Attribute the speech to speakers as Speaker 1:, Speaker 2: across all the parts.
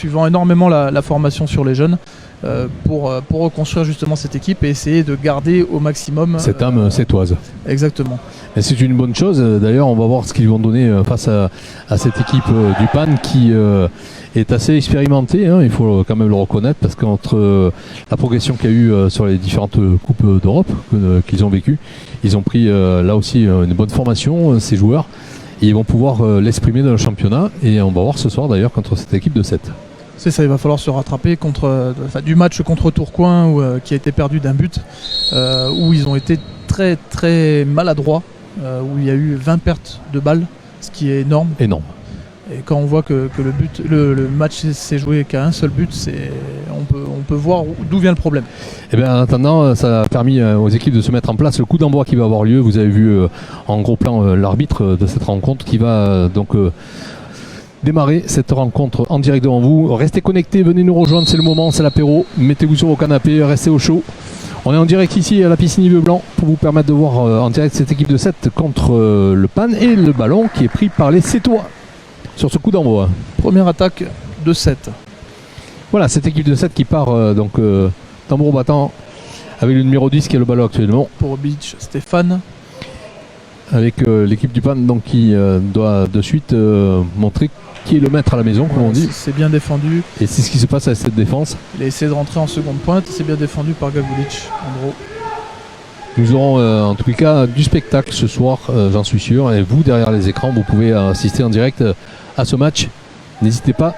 Speaker 1: poursuivant énormément la formation sur les jeunes pour reconstruire justement cette équipe et essayer de garder au maximum
Speaker 2: cette âme sétoise.
Speaker 1: Exactement.
Speaker 2: Et c'est une bonne chose. D'ailleurs, on va voir ce qu'ils vont donner face à cette équipe du PAN qui est assez expérimentée, hein, il faut quand même le reconnaître, parce qu'entre la progression qu'il y a eu sur les différentes coupes d'Europe qu'ils ont vécues, ils ont pris là aussi une bonne formation, ces joueurs, et ils vont pouvoir l'exprimer dans le championnat, et on va voir ce soir d'ailleurs contre cette équipe de 7.
Speaker 1: C'est ça, il va falloir se rattraper du match contre Tourcoing qui a été perdu d'un but, où ils ont été très très maladroits, où il y a eu 20 pertes de balles, ce qui est énorme.
Speaker 2: Énorme.
Speaker 1: Et quand on voit que le match s'est joué qu'à un seul but, on peut voir d'où vient le problème.
Speaker 2: Et bien, en attendant, ça a permis aux équipes de se mettre en place le coup d'envoi qui va avoir lieu. Vous avez vu en gros plan l'arbitre de cette rencontre qui va donc démarrer cette rencontre en direct devant vous. Restez connectés, venez nous rejoindre, c'est le moment, c'est l'apéro. Mettez-vous sur vos canapés, restez au chaud. On est en direct ici à la piscine Yves Blanc pour vous permettre de voir en direct cette équipe de 7 contre le PAN et le ballon qui est pris par les Sétois sur ce coup d'envoi.
Speaker 1: Première attaque de 7.
Speaker 2: Voilà, cette équipe de 7 qui part tambour battant avec le numéro 10 qui est le ballon actuellement.
Speaker 1: Pour Beach, Stéphane.
Speaker 2: Avec l'équipe du PAN donc, qui doit de suite montrer qui est le maître à la maison, comme on dit.
Speaker 1: C'est bien défendu.
Speaker 2: Et c'est ce qui se passe avec cette défense.
Speaker 1: Il a essayé de rentrer en seconde pointe, c'est bien défendu par Gagulic, en gros.
Speaker 2: Nous aurons en tout cas du spectacle ce soir, j'en suis sûr. Et vous, derrière les écrans, vous pouvez assister en direct à ce match. N'hésitez pas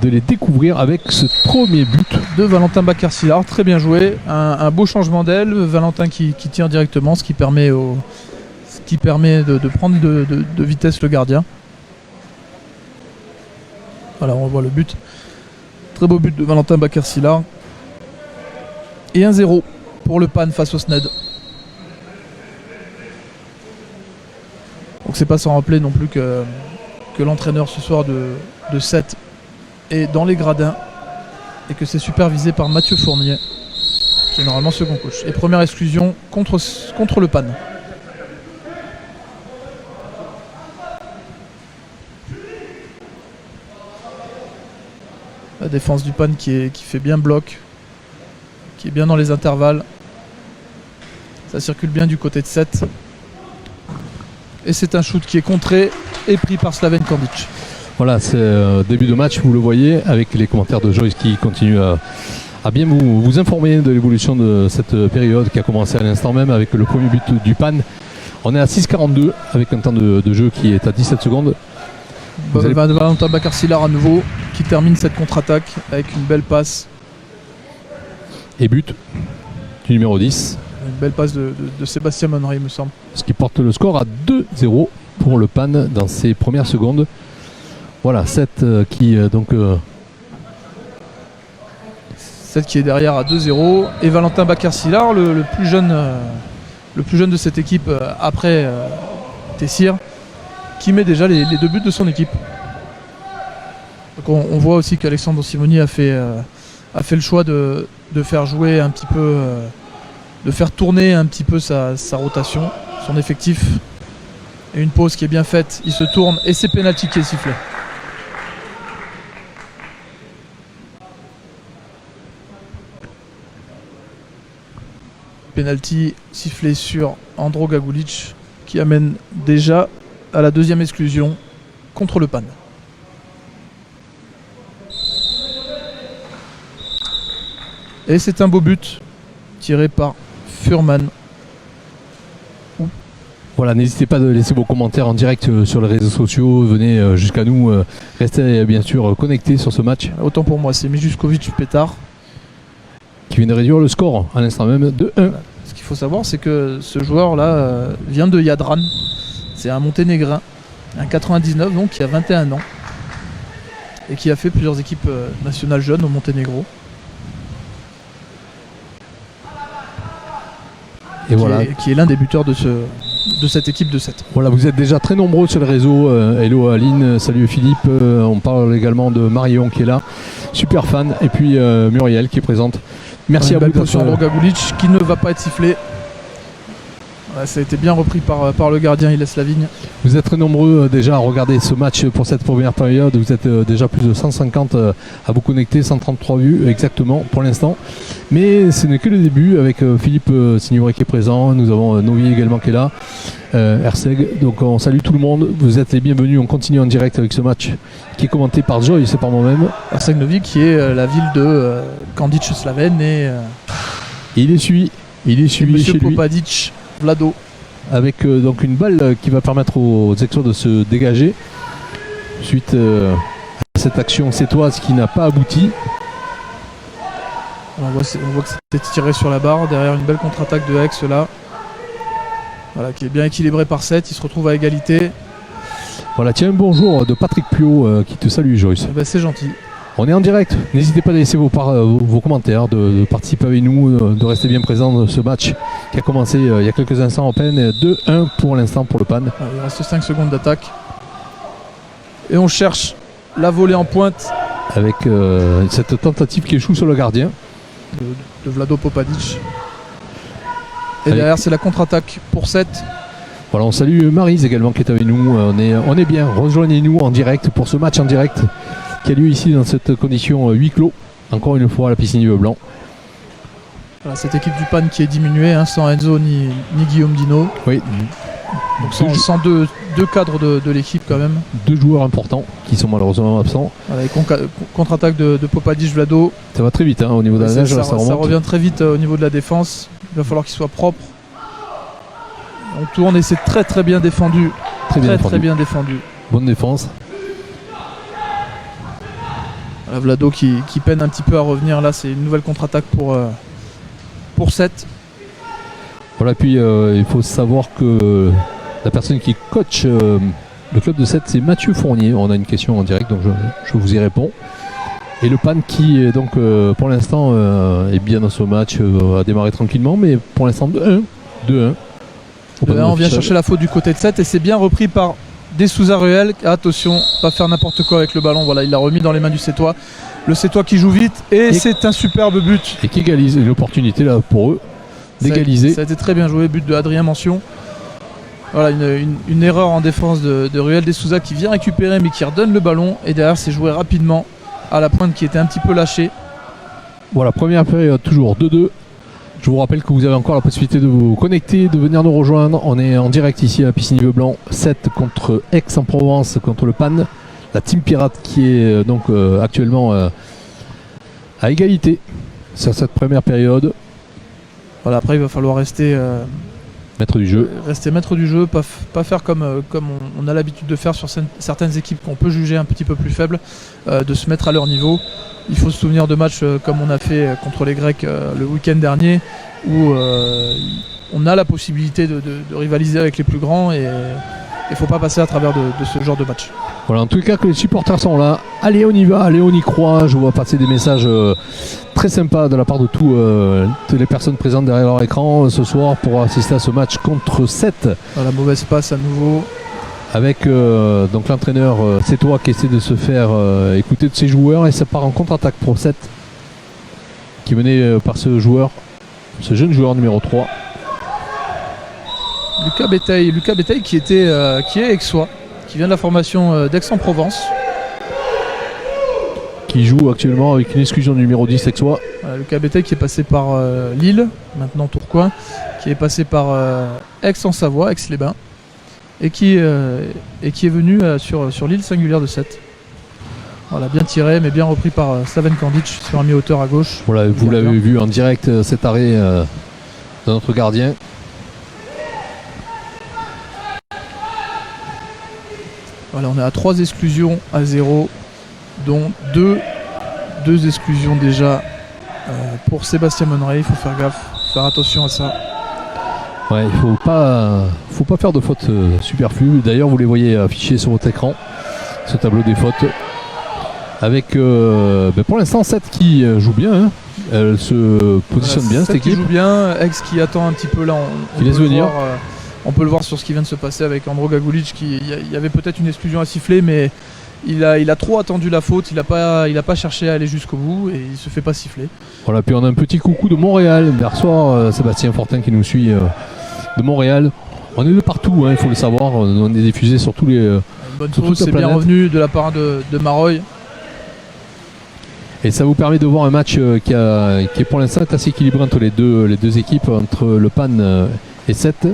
Speaker 2: de les découvrir avec ce premier but
Speaker 1: de Valentin Bakar-Sillard. Très bien joué. Un beau changement d'aile. Valentin qui tire directement, ce qui permet de prendre de vitesse le gardien. Voilà, on voit le but. Très beau but de Valentin Bakar-Sillard. Et 1-0 pour le PAN face au SNED. Donc c'est pas sans rappeler non plus que l'entraîneur ce soir de 7 est dans les gradins et que c'est supervisé par Mathieu Fournier, qui est normalement second coach. Et première exclusion contre le PAN. La défense du PAN qui fait bien bloc, qui est bien dans les intervalles. Ça circule bien du côté de 7. Et c'est un shoot qui est contré et pris par Slaven Kandic.
Speaker 2: Voilà, c'est début de match, vous le voyez, avec les commentaires de Joyce qui continuent à bien vous informer de l'évolution de cette période qui a commencé à l'instant même avec le premier but du PAN. On est à 6,42 avec un temps de jeu qui est à 17 secondes.
Speaker 1: Valentin Bakar-Sillard à nouveau qui termine cette contre-attaque avec une belle passe.
Speaker 2: Et but du numéro 10.
Speaker 1: Une belle passe de Sébastien Monnery, il me semble.
Speaker 2: Ce qui porte le score à 2-0 pour le PAN dans ses premières secondes. Voilà, 7 qui donc...
Speaker 1: 7 qui est derrière à 2-0. Et Valentin Bakar-Sillard, le plus jeune de cette équipe après Tessir, qui met déjà les 2 buts de son équipe. Donc on voit aussi qu'Alexandre Simoni a fait le choix de faire jouer un petit peu, de faire tourner un petit peu sa rotation, son effectif. Et une pause qui est bien faite, il se tourne et c'est pénalty qui est sifflé. Penalty sifflé sur Andro Gagulic qui amène déjà à la deuxième exclusion contre le PAN. Et c'est un beau but tiré par Furman.
Speaker 2: Voilà, n'hésitez pas à laisser vos commentaires en direct sur les réseaux sociaux, venez jusqu'à nous, restez bien sûr connectés sur ce match.
Speaker 1: Autant pour moi, c'est Mijuskovic Pétard
Speaker 2: qui vient de réduire le score à l'instant même de 1.
Speaker 1: Ce qu'il faut savoir, c'est que ce joueur-là vient de Jadran. C'est un Monténégrin, un 99 donc qui a 21 ans et qui a fait plusieurs équipes nationales jeunes au Monténégro.
Speaker 2: Et voilà.
Speaker 1: Qui est l'un des buteurs de cette équipe de 7.
Speaker 2: Voilà, vous êtes déjà très nombreux sur le réseau. Hello Aline, salut Philippe. On parle également de Marion qui est là, super fan. Et puis Muriel qui est présente. Merci à vous.
Speaker 1: Attention à Gagulic qui ne va pas être sifflé. Ouais, ça a été bien repris par le gardien, il laisse la vigne.
Speaker 2: Vous êtes très nombreux déjà à regarder ce match pour cette première période. Vous êtes déjà plus de 150 à vous connecter, 133 vues exactement pour l'instant. Mais ce n'est que le début avec Philippe Signoret qui est présent. Nous avons Novi également qui est là, Erseg. Donc on salue tout le monde. Vous êtes les bienvenus. On continue en direct avec ce match qui est commenté par Joy, c'est par moi-même.
Speaker 1: Erseg Novi qui est la ville de Kandic Slaven et
Speaker 2: il est suivi.
Speaker 1: Monsieur
Speaker 2: chez lui.
Speaker 1: Popadic Vlado.
Speaker 2: Avec donc une balle qui va permettre aux Aixois de se dégager suite à cette action sétoise qui n'a pas abouti.
Speaker 1: On voit que c'était tiré sur la barre derrière une belle contre-attaque de Aix là. Voilà, qui est bien équilibré par 7, il se retrouve à égalité.
Speaker 2: Voilà, tiens, bonjour de Patrick Puot qui te salue, Joyce.
Speaker 1: Ben, c'est gentil.
Speaker 2: On est en direct, n'hésitez pas à laisser vos commentaires, de participer avec nous, de rester bien présent dans ce match qui a commencé il y a quelques instants en peine. 2-1 pour l'instant pour le PAN.
Speaker 1: Il reste 5 secondes d'attaque. Et on cherche la volée en pointe.
Speaker 2: Avec cette tentative qui échoue sur le gardien.
Speaker 1: De Vlado Popadic. Et derrière c'est la contre-attaque pour 7.
Speaker 2: Voilà, on salue Maryse également qui est avec nous. On est bien, rejoignez-nous en direct pour ce match en direct qui a lieu ici dans cette condition huis clos, encore une fois à la piscine du Blanc.
Speaker 1: Voilà, cette équipe du PAN qui est diminuée, hein, sans Enzo ni Guillaume Dino.
Speaker 2: Oui.
Speaker 1: Donc sans deux cadres de l'équipe quand même.
Speaker 2: 2 joueurs importants qui sont malheureusement absents.
Speaker 1: Voilà, contre-attaque de Popadic Vlado.
Speaker 2: Ça va très vite hein, au niveau de la neige,
Speaker 1: ça revient très vite au niveau de la défense. Il va falloir qu'il soit propre. On tourne et c'est très bien défendu. Très bien défendu.
Speaker 2: Bonne défense.
Speaker 1: Voilà, Vlado qui peine un petit peu à revenir. Là, c'est une nouvelle contre-attaque pour 7.
Speaker 2: Voilà, puis il faut savoir que la personne qui coach le club de 7, c'est Mathieu Fournier. On a une question en direct, donc je vous y réponds. Et le PAN qui, donc, pour l'instant, est bien dans ce match, a démarré tranquillement, mais pour l'instant 2-1.
Speaker 1: On vient chercher la faute du côté de 7 et c'est bien repris par De Souza Ruel. Attention, pas faire n'importe quoi avec le ballon. Voilà, il l'a remis dans les mains du Sétois. Le Sétois qui joue vite et c'est un superbe but.
Speaker 2: Et qui égalise, une opportunité là pour eux d'égaliser.
Speaker 1: Ça a été très bien joué, but de Adrien Mention. Voilà, une erreur en défense de Ruel De Souza qui vient récupérer mais qui redonne le ballon. Et derrière, c'est joué rapidement à la pointe qui était un petit peu lâchée.
Speaker 2: Voilà, première période, toujours 2-2. Je vous rappelle que vous avez encore la possibilité de vous connecter, de venir nous rejoindre. On est en direct ici à la piscine du Blanc, 7 contre Aix-en-Provence, contre le PAN. La Team Pirate qui est donc actuellement à égalité sur cette première période.
Speaker 1: Voilà, après il va falloir rester
Speaker 2: maître du jeu.
Speaker 1: Rester maître du jeu, pas faire comme on a l'habitude de faire sur certaines équipes qu'on peut juger un petit peu plus faibles, de se mettre à leur niveau. Il faut se souvenir de matchs comme on a fait contre les Grecs le week-end dernier, où on a la possibilité de rivaliser avec les plus grands et il ne faut pas passer à travers de ce genre de match.
Speaker 2: Voilà, en tout cas que les supporters sont là. Allez, on y va, allez, on y croit. Je vois passer des messages très sympas de la part de toutes les personnes présentes derrière leur écran ce soir pour assister à ce match contre 7.
Speaker 1: La mauvaise passe à nouveau.
Speaker 2: Avec donc l'entraîneur Sétois qui essaie de se faire écouter de ses joueurs et ça part en contre-attaque pour 7 qui est mené par ce jeune joueur numéro 3.
Speaker 1: Lucas Bétail qui est aixois, qui vient de la formation d'Aix-en-Provence.
Speaker 2: Qui joue actuellement avec une exclusion du numéro 10 aixois.
Speaker 1: Lucas Bétail qui est passé par Lille, maintenant Tourcoing, qui est passé par Aix-en-Savoie, Aix-les-Bains. Et qui est venu sur l'île singulière de 7. Voilà, bien tiré, mais bien repris par Slaven Kandic sur un mi-hauteur à gauche.
Speaker 2: Voilà, vous l'avez vu en direct, cet arrêt de notre gardien.
Speaker 1: Voilà, on est à 3 exclusions à 0, dont 2 exclusions déjà pour Sébastien Monneray. Il faut faire gaffe, faire attention à ça.
Speaker 2: Ouais, il faut pas faire de fautes superflues. D'ailleurs, vous les voyez affichées sur votre écran, ce tableau des fautes. Avec pour l'instant 7 qui joue bien, hein. Elle se positionne bien cette équipe.
Speaker 1: Qui joue bien, Aix qui attend un petit peu là.
Speaker 2: Qui laisse venir.
Speaker 1: On peut le voir sur ce qui vient de se passer avec Andro Gagulic. Il y avait peut-être une exclusion à siffler, mais il a trop attendu la faute. Il a pas cherché à aller jusqu'au bout et il se fait pas siffler.
Speaker 2: Voilà, puis on a un petit coucou de Montréal. Bonsoir Sébastien Fortin qui nous suit de Montréal. On est de partout, hein, il faut le savoir. On est diffusé sur tous les.
Speaker 1: Une bonne
Speaker 2: sur
Speaker 1: chose,
Speaker 2: toute la
Speaker 1: c'est bien
Speaker 2: planète.
Speaker 1: revenu de la part de Maroy.
Speaker 2: Et ça vous permet de voir un match qui est pour l'instant assez équilibré entre les deux équipes, entre le PAN et 7.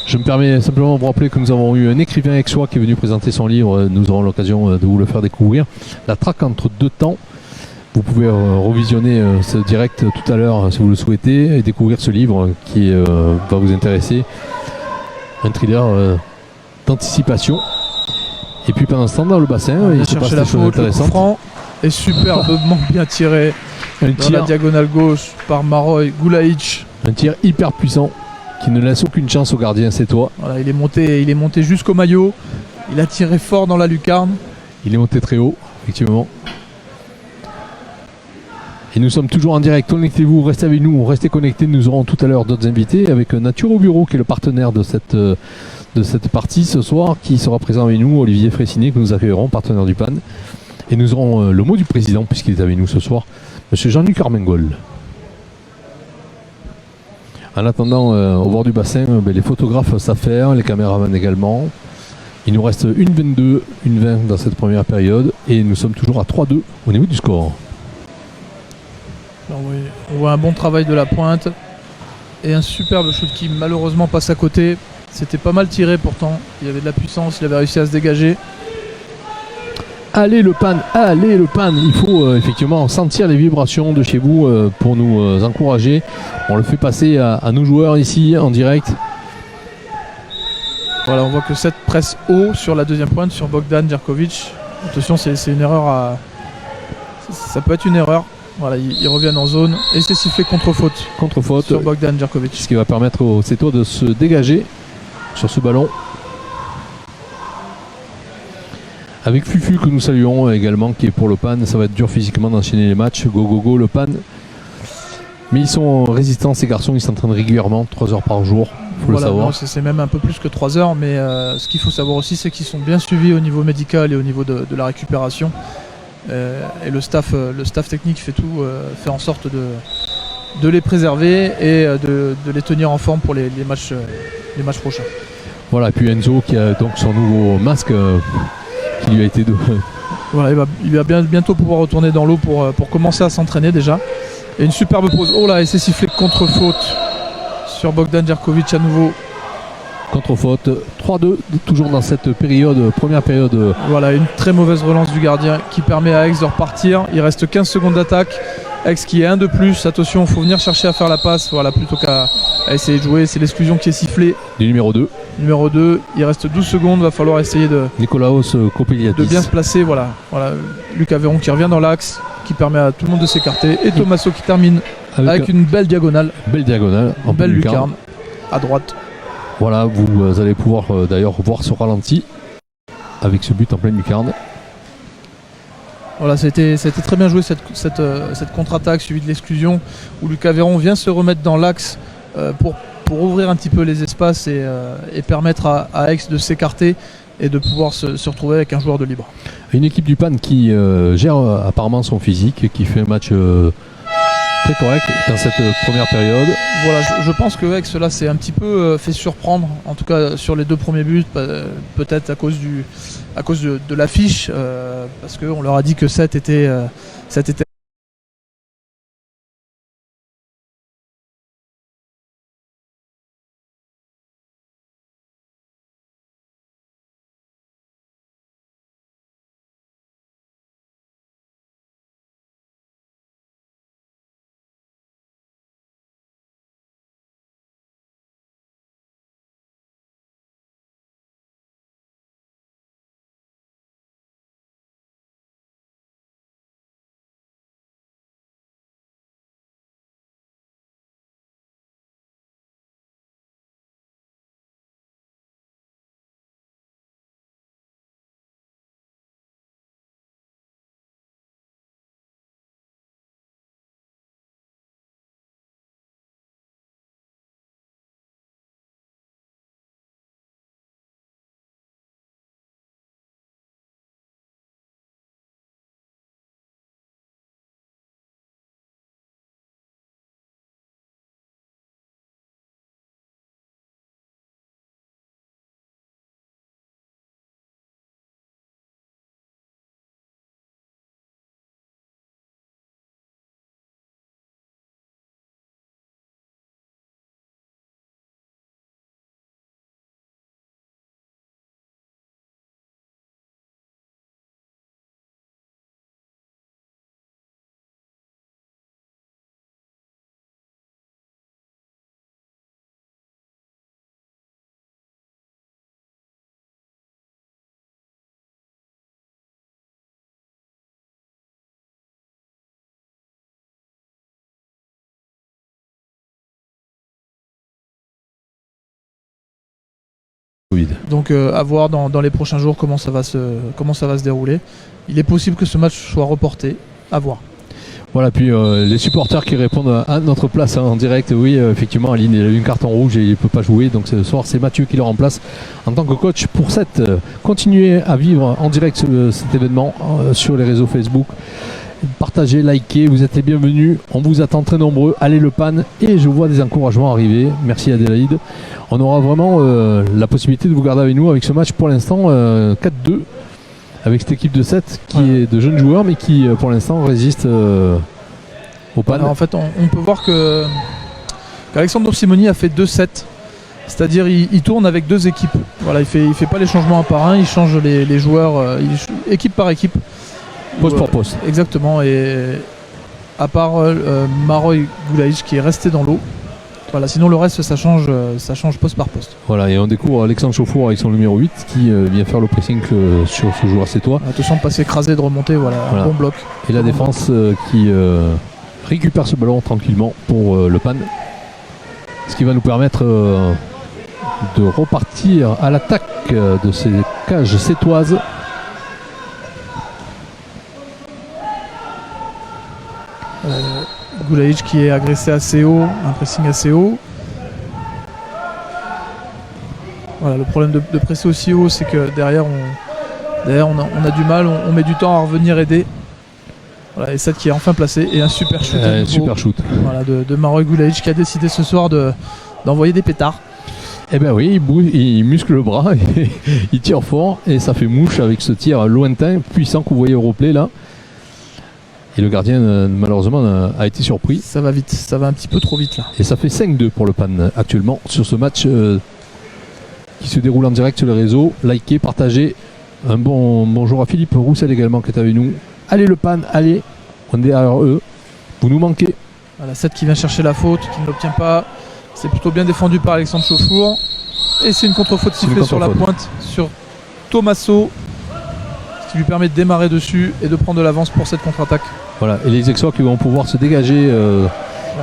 Speaker 2: Je me permets simplement de vous rappeler que nous avons eu un écrivain aixois qui est venu présenter son livre. Nous aurons l'occasion de vous le faire découvrir. La traque entre deux temps. Vous pouvez revisionner ce direct tout à l'heure si vous le souhaitez et découvrir ce livre qui va vous intéresser. Un thriller d'anticipation. Et puis pendant ce temps, dans le bassin, il se passe des choses intéressantes.
Speaker 1: Franc est superbement bien tiré dans la diagonale gauche par Maroy Goulaïch.
Speaker 2: Un tir hyper puissant qui ne laisse aucune chance au gardien, c'est toi.
Speaker 1: Voilà, il est monté jusqu'au maillot. Il a tiré fort dans la lucarne.
Speaker 2: Il est monté très haut, effectivement. Et nous sommes toujours en direct. Connectez-vous, restez avec nous, restez connectés. Nous aurons tout à l'heure d'autres invités avec Nature au bureau qui est le partenaire de cette partie ce soir, qui sera présent avec nous, Olivier Fressinet, que nous accueillerons, partenaire du PAN. Et nous aurons le mot du président, puisqu'il est avec nous ce soir, monsieur Jean-Luc Armengol. En attendant, au bord du bassin, les photographes s'affairent, les caméramans également. Il nous reste une 22, une 20 dans cette première période, et nous sommes toujours à 3-2 au niveau du score.
Speaker 1: Alors oui, on voit un bon travail de la pointe et un superbe shoot qui malheureusement passe à côté. C'était pas mal tiré pourtant, il y avait de la puissance, il avait réussi à se dégager.
Speaker 2: Allez le PAN, allez le PAN. Il faut effectivement sentir les vibrations de chez vous pour nous encourager. On le fait passer à nos joueurs ici en direct.
Speaker 1: Voilà, on voit que 7 presse haut sur la deuxième pointe sur Bogdan Djerkovic. Attention, c'est une erreur ça peut être une erreur. Voilà, ils reviennent en zone et c'est sifflé contre-faute.
Speaker 2: Contre-faute
Speaker 1: sur Bogdan Djerkovic.
Speaker 2: Ce qui va permettre au Cétois de se dégager sur ce ballon. Avec Fufu que nous saluons également, qui est pour le PAN. Ça va être dur physiquement d'enchaîner les matchs. Go go go le PAN. Mais ils sont résistants ces garçons, ils s'entraînent régulièrement, 3 heures par jour, il faut le savoir.
Speaker 1: C'est même un peu plus que 3 heures, mais ce qu'il faut savoir aussi, c'est qu'ils sont bien suivis au niveau médical et au niveau de la récupération. Et le staff technique fait tout, fait en sorte de les préserver et de les tenir en forme pour les matchs prochains.
Speaker 2: Voilà, et puis Enzo qui a donc son nouveau masque qui lui a été
Speaker 1: Voilà, il va bientôt pouvoir retourner dans l'eau pour commencer à s'entraîner déjà. Et une superbe pause. Oh là, et c'est sifflé contre-faute sur Bogdan Djerkovic à nouveau.
Speaker 2: Contre-faute, 3-2, toujours dans cette première période.
Speaker 1: Voilà, une très mauvaise relance du gardien qui permet à Aix de repartir. Il reste 15 secondes d'attaque. Aix qui est un de plus. Attention, il faut venir chercher à faire la passe. Voilà, plutôt qu'à essayer de jouer. C'est l'exclusion qui est sifflée.
Speaker 2: Du numéro 2.
Speaker 1: Numéro 2, il reste 12 secondes. Va falloir essayer de bien se placer. Voilà, Lucas Véron qui revient dans l'axe, qui permet à tout le monde de s'écarter. Et Tommaso qui termine avec une belle diagonale.
Speaker 2: Belle diagonale.
Speaker 1: Une belle lucarne à droite.
Speaker 2: Voilà, vous allez pouvoir d'ailleurs voir ce ralenti avec ce but en pleine lucarne.
Speaker 1: Voilà, c'était très bien joué cette contre-attaque suivie de l'exclusion où Lucas Véron vient se remettre dans l'axe pour ouvrir un petit peu les espaces et permettre à Aix de s'écarter et de pouvoir se retrouver avec un joueur de libre.
Speaker 2: Une équipe du PAN qui gère apparemment son physique, qui fait un match très correct dans cette première période.
Speaker 1: Voilà, je pense que Aix là s'est un petit peu fait surprendre, en tout cas sur les 2 premiers buts, peut-être à cause de l'affiche, parce qu'on leur a dit que 7 était
Speaker 2: Covid.
Speaker 1: Donc à voir dans les prochains jours comment ça va se dérouler. Il est possible que ce match soit reporté, à voir.
Speaker 2: Voilà, puis les supporters qui répondent à notre place en direct, oui, effectivement, Aline, il a eu une carton rouge et il ne peut pas jouer, donc ce soir c'est Mathieu qui le remplace en tant que coach pour continuez à vivre en direct cet événement sur les réseaux Facebook. Partagez, likez, vous êtes les bienvenus, on vous attend très nombreux, allez le pan, et je vois des encouragements arriver, merci Adélaïde. On aura vraiment la possibilité de vous garder avec nous avec ce match pour l'instant 4-2 avec cette équipe de 7 qui est de jeunes joueurs mais qui pour l'instant résiste au pan.
Speaker 1: En fait on peut voir qu'Alexandre Simoni a fait 2-7, c'est-à-dire il tourne avec deux équipes. Voilà, il fait pas les changements un par un, il change les joueurs équipe par équipe.
Speaker 2: Poste pour poste.
Speaker 1: Exactement, et à part Maroy Goulaïch qui est resté dans l'eau. Voilà, sinon le reste ça change poste par poste.
Speaker 2: Voilà, et on découvre Alexandre Chauffour avec son numéro 8 qui vient faire le pressing sur ce joueur sétois.
Speaker 1: Attention de pas s'écraser, de remonter, voilà. Un bon bloc.
Speaker 2: Et la défense qui récupère ce ballon tranquillement pour le pan. Ce qui va nous permettre de repartir à l'attaque de ces cages sétoises.
Speaker 1: Goulaïch qui est agressé assez haut, un pressing assez haut. Voilà, le problème de presser aussi haut, c'est que derrière on a du mal, on met du temps à revenir aider. Voilà, et 7 qui est enfin placé, et un super shoot.
Speaker 2: Super shoot.
Speaker 1: Voilà, de Maroy Goulaïch qui a décidé ce soir d'envoyer des pétards.
Speaker 2: Eh bien oui, il muscle le bras, il tire fort et ça fait mouche avec ce tir lointain, puissant que vous voyez au replay là. Et le gardien malheureusement a été surpris.
Speaker 1: Ça va vite, ça va un petit peu trop vite là.
Speaker 2: Et ça fait 5-2 pour le pan actuellement sur ce match qui se déroule en direct sur les réseaux. Likez, partagez. Un bonjour à Philippe Roussel également qui est avec nous. Allez le pan, allez, on est derrière eux. Vous nous manquez.
Speaker 1: Voilà, 7 qui vient chercher la faute, qui ne l'obtient pas. C'est plutôt bien défendu par Alexandre Chauffour. Et c'est une contre-faute sifflée sur la pointe sur Thomasso, ce qui lui permet de démarrer dessus et de prendre de l'avance pour cette contre-attaque.
Speaker 2: Voilà, et les Aixois qui vont pouvoir se dégager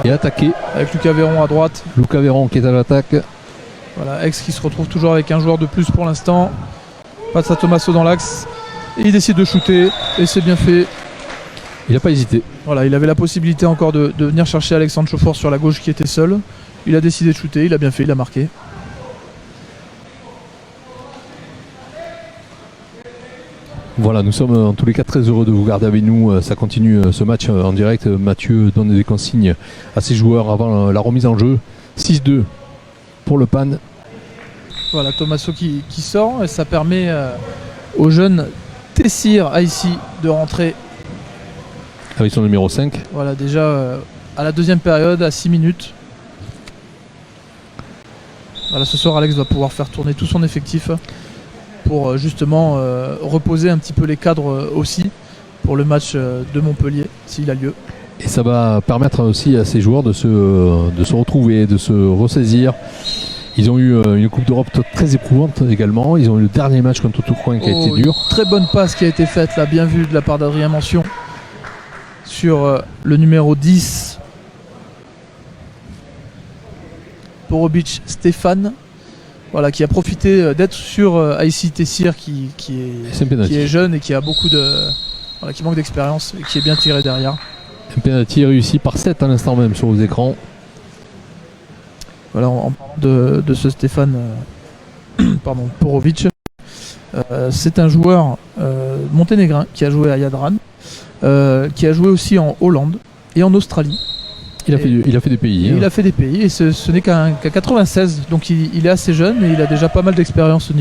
Speaker 2: et attaquer.
Speaker 1: Avec Lucas Véron à droite.
Speaker 2: Lucas Véron qui est à l'attaque.
Speaker 1: Voilà, Aix qui se retrouve toujours avec un joueur de plus pour l'instant. Passe à Thomasso dans l'axe. Et il décide de shooter. Et c'est bien fait.
Speaker 2: Il n'a pas hésité.
Speaker 1: Voilà, il avait la possibilité encore de venir chercher Alexandre Chauffour sur la gauche qui était seul. Il a décidé de shooter, il a bien fait, il a marqué.
Speaker 2: Voilà, nous sommes en tous les cas très heureux de vous garder avec nous. Ça continue ce match en direct. Mathieu donne des consignes à ses joueurs avant la remise en jeu. 6-2 pour le pan.
Speaker 1: Voilà, Thomasso qui sort et ça permet au jeune Tessir Aïssi de rentrer.
Speaker 2: Avec son numéro 5.
Speaker 1: Voilà, déjà à la deuxième période, à 6 minutes. Voilà, ce soir Alex va pouvoir faire tourner tout son effectif pour justement reposer un petit peu les cadres aussi pour le match de Montpellier s'il a lieu.
Speaker 2: Et ça va permettre aussi à ces joueurs de se retrouver, de se ressaisir. Ils ont eu une Coupe d'Europe très éprouvante également. Ils ont eu le dernier match contre Tourcoing qui a été dur.
Speaker 1: Très bonne passe qui a été faite là, bien vue de la part d'Adrien Mention sur le numéro 10. Porobic Stéphane, voilà, qui a profité d'être sur Aïssi Tessir qui est jeune et qui a beaucoup qui manque d'expérience et qui est bien tiré derrière.
Speaker 2: Un penalty réussi par 7 à l'instant même sur vos écrans.
Speaker 1: Voilà, en parlant de ce Stéphane Porovic, c'est un joueur monténégrin qui a joué à Jadran, qui a joué aussi en Hollande et en Australie.
Speaker 2: Il a fait des pays.
Speaker 1: Il a fait des pays et ce n'est qu'à 96, donc il est assez jeune et il a déjà pas mal d'expérience au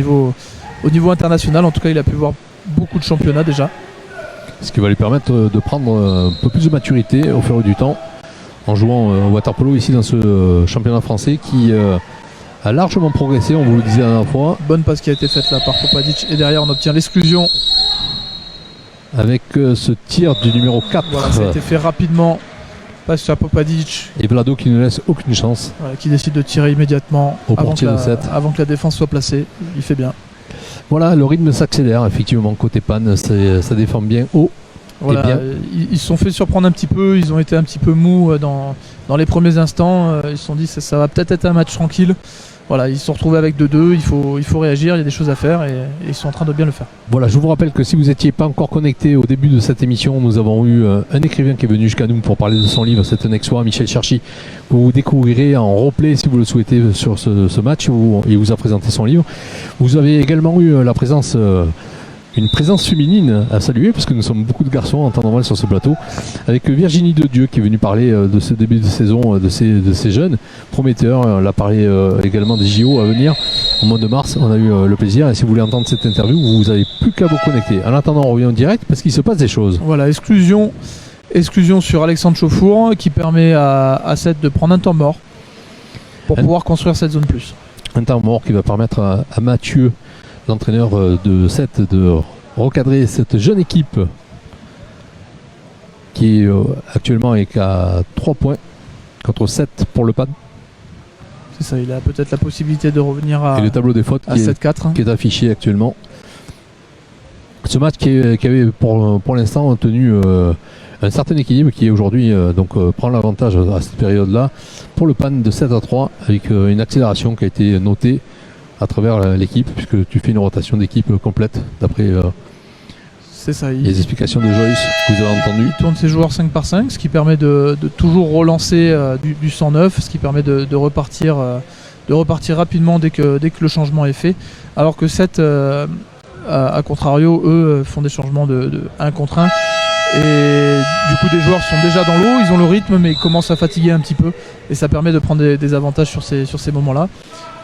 Speaker 1: niveau international. En tout cas, il a pu voir beaucoup de championnats déjà.
Speaker 2: Ce qui va lui permettre de prendre un peu plus de maturité au fur et du temps en jouant au waterpolo ici dans ce championnat français qui a largement progressé, on vous le disait la dernière fois.
Speaker 1: Bonne passe qui a été faite là par Popadic et derrière on obtient l'exclusion.
Speaker 2: Avec ce tir du numéro 4.
Speaker 1: Voilà, ça a été fait rapidement. Passe sur Popadic.
Speaker 2: Et Vlado qui ne laisse aucune chance.
Speaker 1: Voilà, qui décide de tirer immédiatement avant que la défense soit placée. Il fait bien.
Speaker 2: Voilà, le rythme s'accélère effectivement côté pan, ça défend bien haut.
Speaker 1: Voilà,
Speaker 2: bien.
Speaker 1: Ils se sont fait surprendre un petit peu, ils ont été un petit peu mous dans les premiers instants. Ils se sont dit ça va peut-être être un match tranquille. voilà, ils se sont retrouvés avec 2-2, il faut réagir, il y a des choses à faire et ils sont en train de bien le faire.
Speaker 2: Voilà, je vous rappelle que si vous n'étiez pas encore connecté au début de cette émission, nous avons eu un écrivain qui est venu jusqu'à nous pour parler de son livre C'est un ex-soir, Michel Cherchy, que vous découvrirez en replay si vous le souhaitez sur ce match où il vous a présenté son livre. Vous avez également eu une présence féminine à saluer parce que nous sommes beaucoup de garçons en temps normal sur ce plateau, avec Virginie de Dieu qui est venue parler de ce début de saison de ces jeunes prometteurs. Elle a parlé également des JO à venir au mois de mars. On a eu le plaisir, et si vous voulez entendre cette interview, vous n'avez plus qu'à vous connecter. En attendant, on revient en direct parce qu'il se passe des choses.
Speaker 1: Voilà, exclusion sur Alexandre Chauffour qui permet à Seth de prendre un temps mort pour pouvoir construire cette zone plus.
Speaker 2: Un temps mort qui va permettre à Mathieu, l'entraîneur de Seth, de recadrer cette jeune équipe qui actuellement est qu'à 3 points contre 7 pour le PAN.
Speaker 1: C'est ça, il a peut-être la possibilité de revenir à,
Speaker 2: et le tableau des fautes
Speaker 1: à 7-4
Speaker 2: qui est affiché actuellement. Ce match qui avait pour l'instant tenu un certain équilibre, qui est aujourd'hui prend l'avantage à cette période-là pour le PAN de 7-3 avec une accélération qui a été notée à travers l'équipe, puisque tu fais une rotation d'équipe complète d'après
Speaker 1: c'est ça,
Speaker 2: les explications de Joyce que vous avez entendues.
Speaker 1: Il tourne ses joueurs 5 par 5, ce qui permet de toujours relancer du 109, ce qui permet de repartir rapidement dès que le changement est fait, alors que 7 à contrario, eux font des changements de 1 contre 1 et du coup des joueurs sont déjà dans l'eau, ils ont le rythme mais ils commencent à fatiguer un petit peu et ça permet de prendre des avantages sur ces moments-là.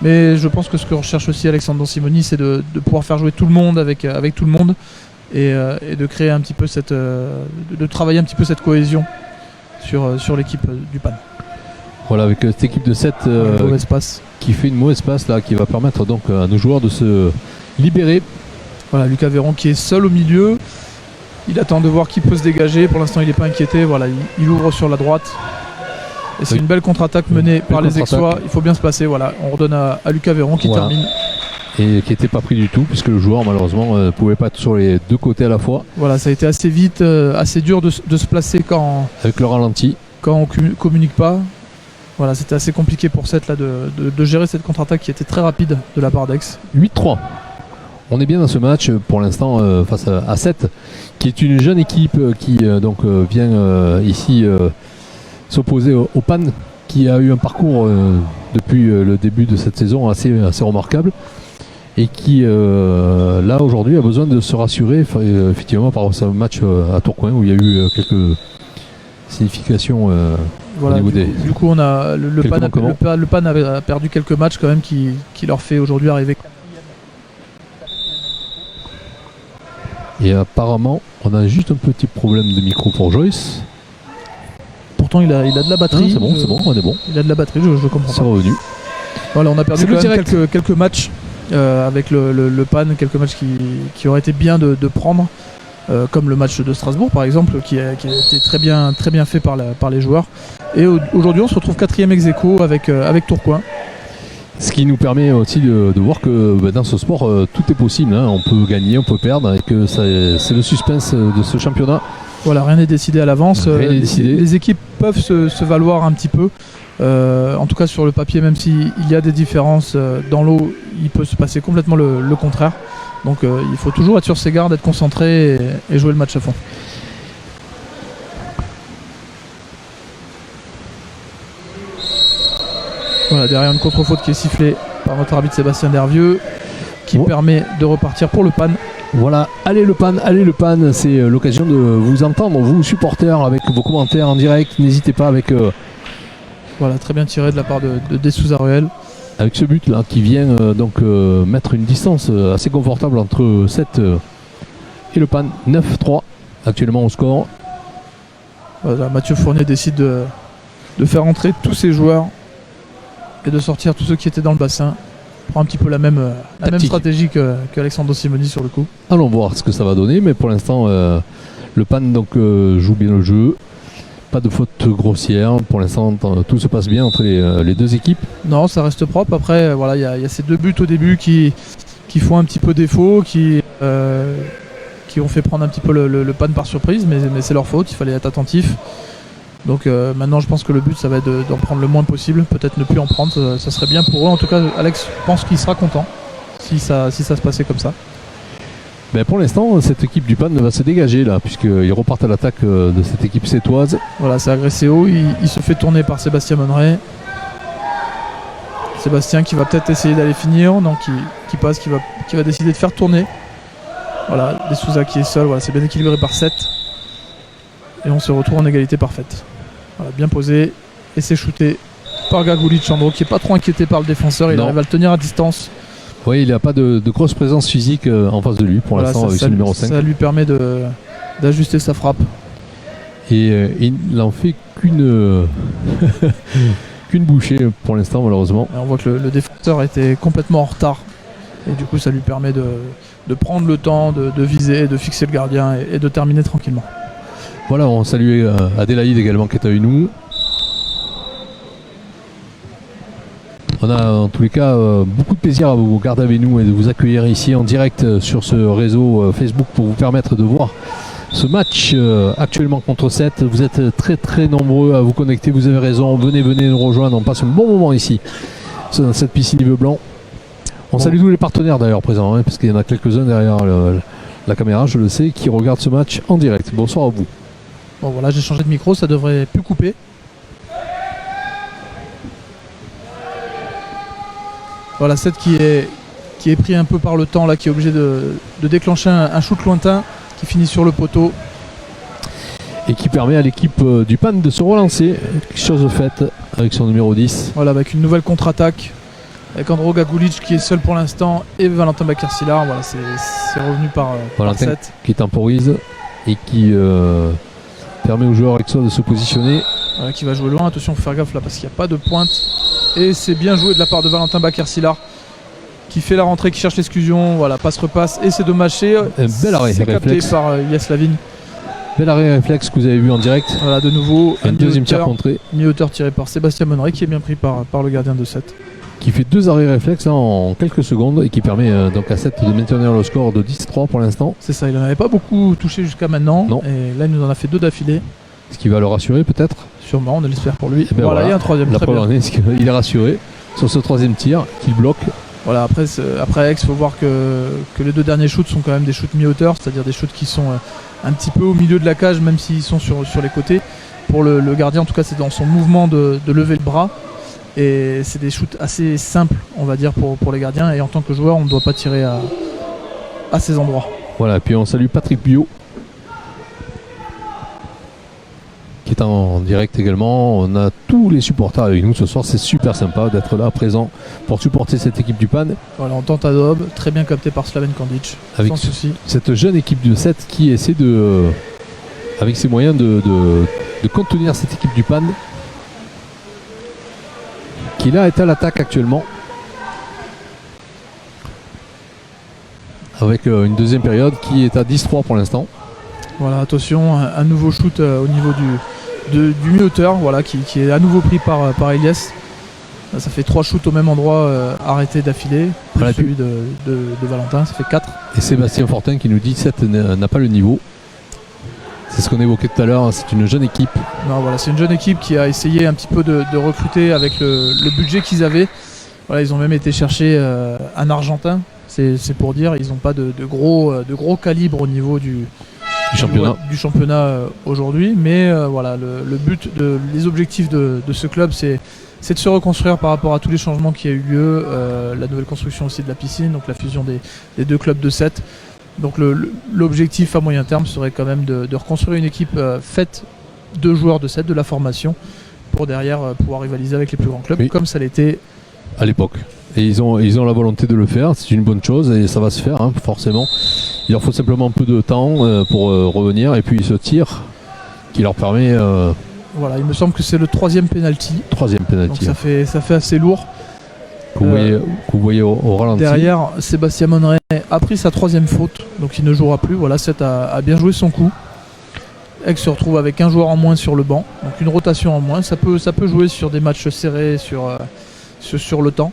Speaker 1: Mais je pense que ce que recherche aussi Alexandre Don Simoni, c'est de pouvoir faire jouer tout le monde avec tout le monde et de créer un petit peu de travailler un petit peu cette cohésion sur l'équipe du PAN.
Speaker 2: Voilà, avec cette équipe de 7 qui fait une mauvaise passe là, qui va permettre donc à nos joueurs de se libérer.
Speaker 1: Voilà, Lucas Véron qui est seul au milieu. Il attend de voir qui peut se dégager. Pour l'instant, il n'est pas inquiété. Voilà, il ouvre sur la droite. Et c'est une belle contre-attaque menée par les Aixois. Il faut bien se passer. Voilà, on redonne à Lucas Véron qui termine.
Speaker 2: Et qui n'était pas pris du tout, puisque le joueur, malheureusement, ne pouvait pas être sur les deux côtés à la fois.
Speaker 1: Voilà, ça a été assez vite, assez dur de se placer
Speaker 2: avec le ralenti.
Speaker 1: Quand on ne communique pas. Voilà, c'était assez compliqué pour Seth là, de gérer cette contre-attaque qui était très rapide de la part d'Aix.
Speaker 2: 8-3. On est bien dans ce match pour l'instant face à 7, qui est une jeune équipe qui vient ici s'opposer au PAN, qui a eu un parcours depuis le début de cette saison assez remarquable et qui là aujourd'hui a besoin de se rassurer effectivement par ce match à Tourcoing où il y a eu quelques significations
Speaker 1: voilà,
Speaker 2: au niveau
Speaker 1: du coup on a le PAN a perdu quelques matchs quand même qui leur fait aujourd'hui arriver.
Speaker 2: Et apparemment, on a juste un petit problème de micro pour Joyce.
Speaker 1: Pourtant, il a de la batterie.
Speaker 2: Ah, c'est bon, on est bon.
Speaker 1: Il a de la batterie, je comprends.
Speaker 2: C'est revenu.
Speaker 1: Voilà, on a perdu quand même quelques matchs avec le PAN, quelques matchs qui auraient été bien de prendre, comme le match de Strasbourg par exemple, qui a été très bien fait par les joueurs. Et aujourd'hui, on se retrouve 4e ex-aequo avec Tourcoing.
Speaker 2: Ce qui nous permet aussi de voir que dans ce sport, tout est possible. Hein. On peut gagner, on peut perdre, et que c'est le suspense de ce championnat.
Speaker 1: Voilà, rien n'est décidé à l'avance. Les équipes peuvent se valoir un petit peu. En tout cas sur le papier, même s'il y a des différences dans l'eau, il peut se passer complètement le contraire. Donc il faut toujours être sur ses gardes, être concentré et jouer le match à fond. Voilà, derrière une contre-faute qui est sifflée par notre arbitre Sébastien Dervieux, qui permet de repartir pour le PAN.
Speaker 2: Voilà, allez le PAN, c'est l'occasion de vous entendre, vous supporters, avec vos commentaires en direct. N'hésitez pas avec...
Speaker 1: Voilà, très bien tiré de la part de Dessouza Ruel.
Speaker 2: Avec ce but là qui vient mettre une distance assez confortable entre 7 et le PAN. 9-3 actuellement au score.
Speaker 1: Voilà, Mathieu Fournier décide de faire entrer tous ses joueurs et de sortir tous ceux qui étaient dans le bassin. Prend un petit peu la même stratégie qu'Alexandre Simoni sur le coup.
Speaker 2: Allons voir ce que ça va donner, mais pour l'instant le PAN joue bien le jeu. Pas de faute grossière, pour l'instant tout se passe bien entre les deux équipes.
Speaker 1: Non, ça reste propre. Après voilà, il y a ces 2 buts au début qui font un petit peu défaut, qui ont fait prendre un petit peu le PAN par surprise, mais c'est leur faute, il fallait être attentif. Donc maintenant je pense que le but ça va être d'en prendre le moins possible, peut-être ne plus en prendre, ça serait bien pour eux. En tout cas Alex pense qu'il sera content si ça se passait comme ça.
Speaker 2: Ben pour l'instant cette équipe du PAN va se dégager là, puisqu'ils repartent à l'attaque de cette équipe sétoise.
Speaker 1: Voilà, c'est agressé haut, il se fait tourner par Sébastien Monneray. Sébastien qui va peut-être essayer d'aller finir, donc qui passe, qui va décider de faire tourner. Voilà, De Souza qui est seul, voilà, c'est bien équilibré par 7. Et on se retrouve en égalité parfaite. Voilà, bien posé, et c'est shooté par Gagulic Chandro qui n'est pas trop inquiété par le défenseur, il arrive à le tenir à distance.
Speaker 2: Oui, il n'a pas de grosse présence physique en face de lui pour l'instant avec ce numéro 5.
Speaker 1: Ça lui permet d'ajuster sa frappe.
Speaker 2: Et il n'en fait qu'une bouchée pour l'instant malheureusement.
Speaker 1: Et on voit que le défenseur était complètement en retard. Et du coup ça lui permet de prendre le temps, de viser, de fixer le gardien et de terminer tranquillement.
Speaker 2: Voilà, on salue Adélaïde également qui est avec nous. On a en tous les cas beaucoup de plaisir à vous garder avec nous et de vous accueillir ici en direct sur ce réseau Facebook pour vous permettre de voir ce match actuellement contre 7. Vous êtes très très nombreux à vous connecter, vous avez raison, venez nous rejoindre, on passe un bon moment ici dans cette piscine Yves Blanc. On salue tous les partenaires d'ailleurs présents, parce qu'il y en a quelques-uns derrière la caméra, je le sais, qui regardent ce match en direct. Bonsoir à vous.
Speaker 1: Bon voilà, j'ai changé de micro, ça devrait plus couper. Voilà, 7 qui est pris un peu par le temps là, qui est obligé de déclencher un shoot lointain qui finit sur le poteau.
Speaker 2: Et qui permet à l'équipe du PAN de se relancer, chose faite avec son numéro 10.
Speaker 1: Voilà, avec une nouvelle contre-attaque, avec Andro Gagulic qui est seul pour l'instant et Valentin Bakar-Sillard. Voilà, c'est revenu par
Speaker 2: Valentin
Speaker 1: 7.
Speaker 2: Qui temporise et qui permet aux joueurs Exo de se positionner.
Speaker 1: Voilà, qui va jouer loin, attention, faut faire gaffe là parce qu'il n'y a pas de pointe. Et c'est bien joué de la part de Valentin Bakar-Sillard qui fait la rentrée, qui cherche l'exclusion. Voilà, passe-repasse et c'est dommage.
Speaker 2: Un bel arrêt
Speaker 1: capté par Yes Lavigne.
Speaker 2: Bel arrêt réflexe que vous avez vu en direct.
Speaker 1: Voilà, de nouveau
Speaker 2: un deuxième tir contré.
Speaker 1: Mi-hauteur tiré par Sébastien Monneray qui est bien pris par le gardien de 7.
Speaker 2: Qui fait 2 arrêts réflexes en quelques secondes et qui permet donc à 7 de maintenir le score de 10-3 pour l'instant.
Speaker 1: C'est ça, il n'en avait pas beaucoup touché jusqu'à maintenant.
Speaker 2: Non.
Speaker 1: Et là il nous en a fait 2 d'affilée.
Speaker 2: Ce qui va le rassurer peut-être.
Speaker 1: Sûrement, on l'espère pour lui.
Speaker 2: Voilà,
Speaker 1: il y a un troisième.
Speaker 2: La preuve en est qu'il est rassuré sur ce troisième tir qu'il bloque.
Speaker 1: Voilà, après Aix, il faut voir que les 2 derniers shoots sont quand même des shoots mi-hauteur, c'est-à-dire des shoots qui sont un petit peu au milieu de la cage, même s'ils sont sur les côtés. Pour le gardien, en tout cas, c'est dans son mouvement de lever le bras. Et c'est des shoots assez simples, on va dire, pour les gardiens. Et en tant que joueur, on ne doit pas tirer à ces endroits.
Speaker 2: Voilà, et puis on salue Patrick Biot, qui est en direct également. On a tous les supporters avec nous ce soir, c'est super sympa d'être là présent pour supporter cette équipe du PAN.
Speaker 1: Voilà, on tente Adobe, très bien capté par Slaven Kandic,
Speaker 2: avec
Speaker 1: sans souci.
Speaker 2: Cette jeune équipe de 7 qui essaie avec ses moyens de contenir cette équipe du PAN, qui là est à l'attaque actuellement. Avec une deuxième période qui est à 10-3 pour l'instant.
Speaker 1: Voilà, attention, un nouveau shoot au niveau du mi-hauteur, voilà, qui est à nouveau pris par Elias. Là, ça fait 3 shoots au même endroit arrêtés d'affilée. Voilà, celui de Valentin, ça fait 4.
Speaker 2: Et Sébastien Fortin qui nous dit 7 n'a pas le niveau. C'est ce qu'on évoquait tout à l'heure, c'est une jeune équipe.
Speaker 1: Non, voilà, c'est une jeune équipe qui a essayé un petit peu de recruter avec le budget qu'ils avaient. Voilà, ils ont même été chercher un Argentin, c'est pour dire, ils n'ont pas de gros calibre au niveau du championnat aujourd'hui. Mais voilà, le but, les objectifs de ce club, c'est de se reconstruire par rapport à tous les changements qui a eu lieu, la nouvelle construction aussi de la piscine, donc la fusion des 2 clubs de 7. Donc l'objectif à moyen terme serait quand même de reconstruire une équipe faite de joueurs de 7, de la formation, pour derrière pouvoir rivaliser avec les plus grands clubs, oui, comme ça l'était
Speaker 2: à l'époque. Et ils ont la volonté de le faire, c'est une bonne chose et ça va se faire, forcément. Il leur faut simplement un peu de temps pour revenir, et puis ce tir qui leur permet...
Speaker 1: Voilà, il me semble que c'est le 3e penalty. Donc ça fait assez lourd.
Speaker 2: Que vous voyez au ralenti.
Speaker 1: Derrière, Sébastien Monneray a pris sa 3e faute, donc il ne jouera plus. Voilà, 7 a bien joué son coup. Aix se retrouve avec un joueur en moins sur le banc, donc une rotation en moins. Ça peut jouer sur des matchs serrés, sur le temps.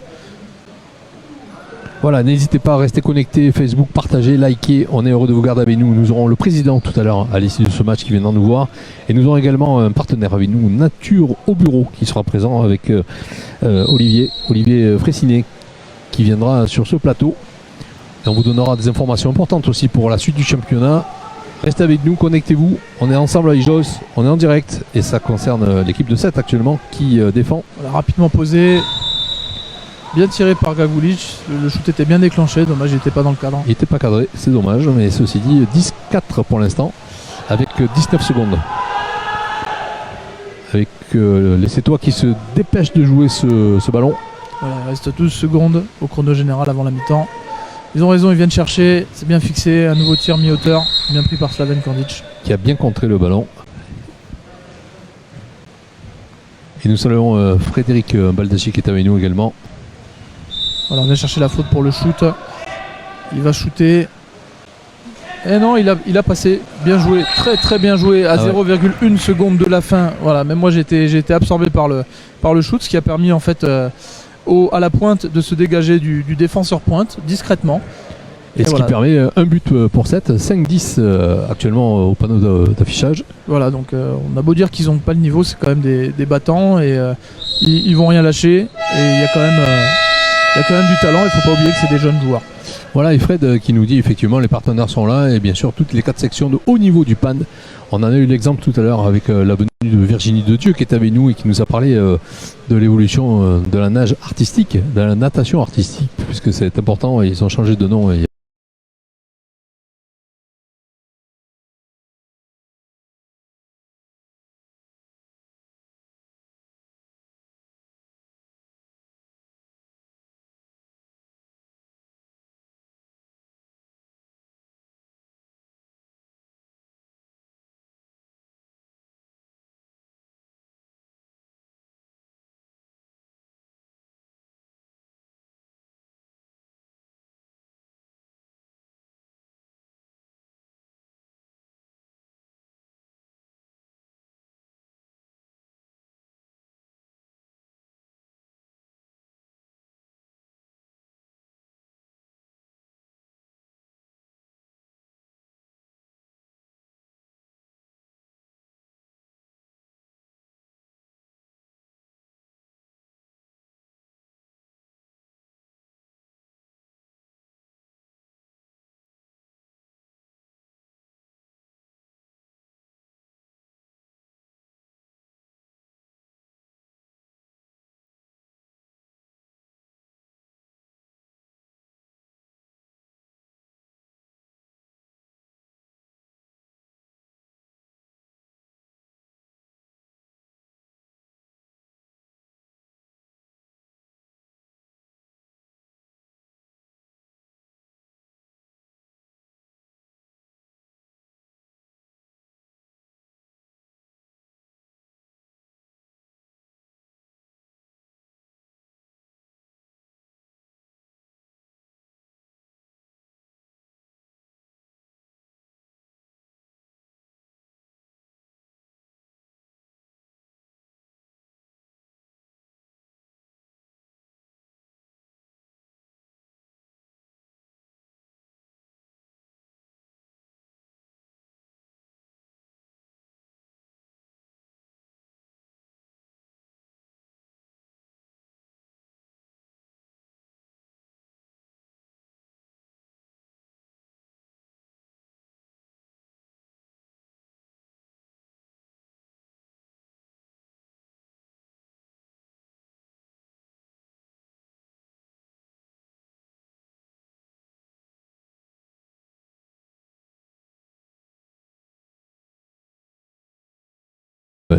Speaker 2: Voilà, n'hésitez pas à rester connecté, Facebook, partagez, likez. On est heureux de vous garder avec nous. Nous aurons le président tout à l'heure à l'issue de ce match qui viendra nous voir. Et nous aurons également un partenaire avec nous, Nature au bureau, qui sera présent avec Olivier Fraissinet, qui viendra sur ce plateau. Et on vous donnera des informations importantes aussi pour la suite du championnat. Restez avec nous, connectez-vous. On est ensemble avec Joyce, on est en direct. Et ça concerne l'équipe de 7 actuellement qui défend.
Speaker 1: Voilà, rapidement posé. Bien tiré par Gagulic, le shoot était bien déclenché, dommage il n'était pas dans le cadre.
Speaker 2: Il n'était pas cadré, c'est dommage, mais ceci dit 10-4 pour l'instant, avec 19 secondes. Avec les Sétois qui se dépêchent de jouer ce ballon.
Speaker 1: Voilà, il reste 12 secondes au chrono général avant la mi-temps. Ils ont raison, ils viennent chercher, c'est bien fixé, un nouveau tir mi-hauteur, bien pris par Slaven Kandic.
Speaker 2: Qui a bien contré le ballon. Et nous saluons Frédéric Baldacci qui est avec nous également.
Speaker 1: Voilà, on vient chercher la faute pour le shoot. Il va shooter. Et non, il a passé. Bien joué, très très bien joué à 0,1 seconde de la fin. Voilà, même moi j'ai été absorbé par le shoot, ce qui a permis en fait à la pointe de se dégager du défenseur pointe discrètement.
Speaker 2: Et ce qui permet un but pour 7, 5-10 actuellement au panneau d'affichage.
Speaker 1: Voilà, donc on a beau dire qu'ils n'ont pas le niveau, c'est quand même des battants et ils vont rien lâcher. Et il y a quand même du talent, il ne faut pas oublier que c'est des jeunes joueurs.
Speaker 2: Voilà, et Fred qui nous dit effectivement les partenaires sont là et bien sûr toutes les 4 sections de haut niveau du PAN. On en a eu l'exemple tout à l'heure avec la venue de Virginie Dedieu qui est avec nous et qui nous a parlé de l'évolution de la nage artistique, de la natation artistique, puisque c'est important, ils ont changé de nom.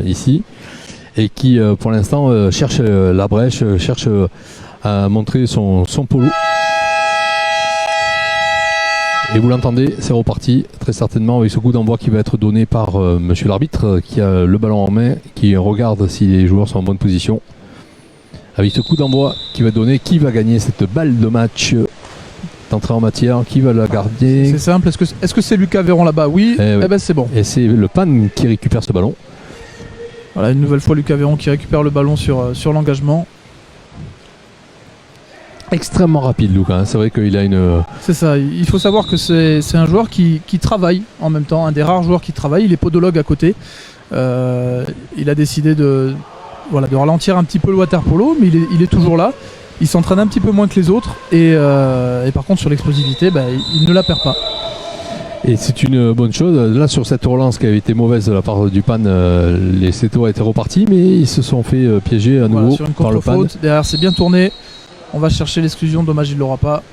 Speaker 2: Ici et qui pour l'instant cherche la brèche, cherche à montrer son polo. Et vous l'entendez, c'est reparti très certainement avec ce coup d'envoi qui va être donné par monsieur l'arbitre qui a le ballon en main, qui regarde si les joueurs sont en bonne position. Avec ce coup d'envoi qui va donner, qui va gagner cette balle de match d'entrée en matière, qui va la garder?
Speaker 1: C'est simple, est-ce que c'est Lucas Véron là-bas? Oui,
Speaker 2: oui.
Speaker 1: Ben c'est bon.
Speaker 2: Et c'est le PAN qui récupère ce ballon.
Speaker 1: Voilà, une nouvelle fois Lucas Véron qui récupère le ballon sur l'engagement.
Speaker 2: extrêmement rapide, Luca, hein. C'est vrai qu'il a une...
Speaker 1: C'est ça, il faut savoir que c'est un joueur qui travaille en même temps, un des rares joueurs qui travaille. Il est podologue à côté. Il a décidé de ralentir un petit peu le water polo, mais il est toujours là. Il s'entraîne un petit peu moins que les autres et par contre sur l'explosivité, il ne la perd pas.
Speaker 2: Et c'est une bonne chose. Là, sur cette relance qui avait été mauvaise de la part du PAN, les Sétois étaient repartis, mais ils se sont fait piéger à nouveau
Speaker 1: sur une
Speaker 2: par le PAN.
Speaker 1: contre-faute. Derrière, c'est bien tourné. On va chercher l'exclusion. Dommage, il ne l'aura pas.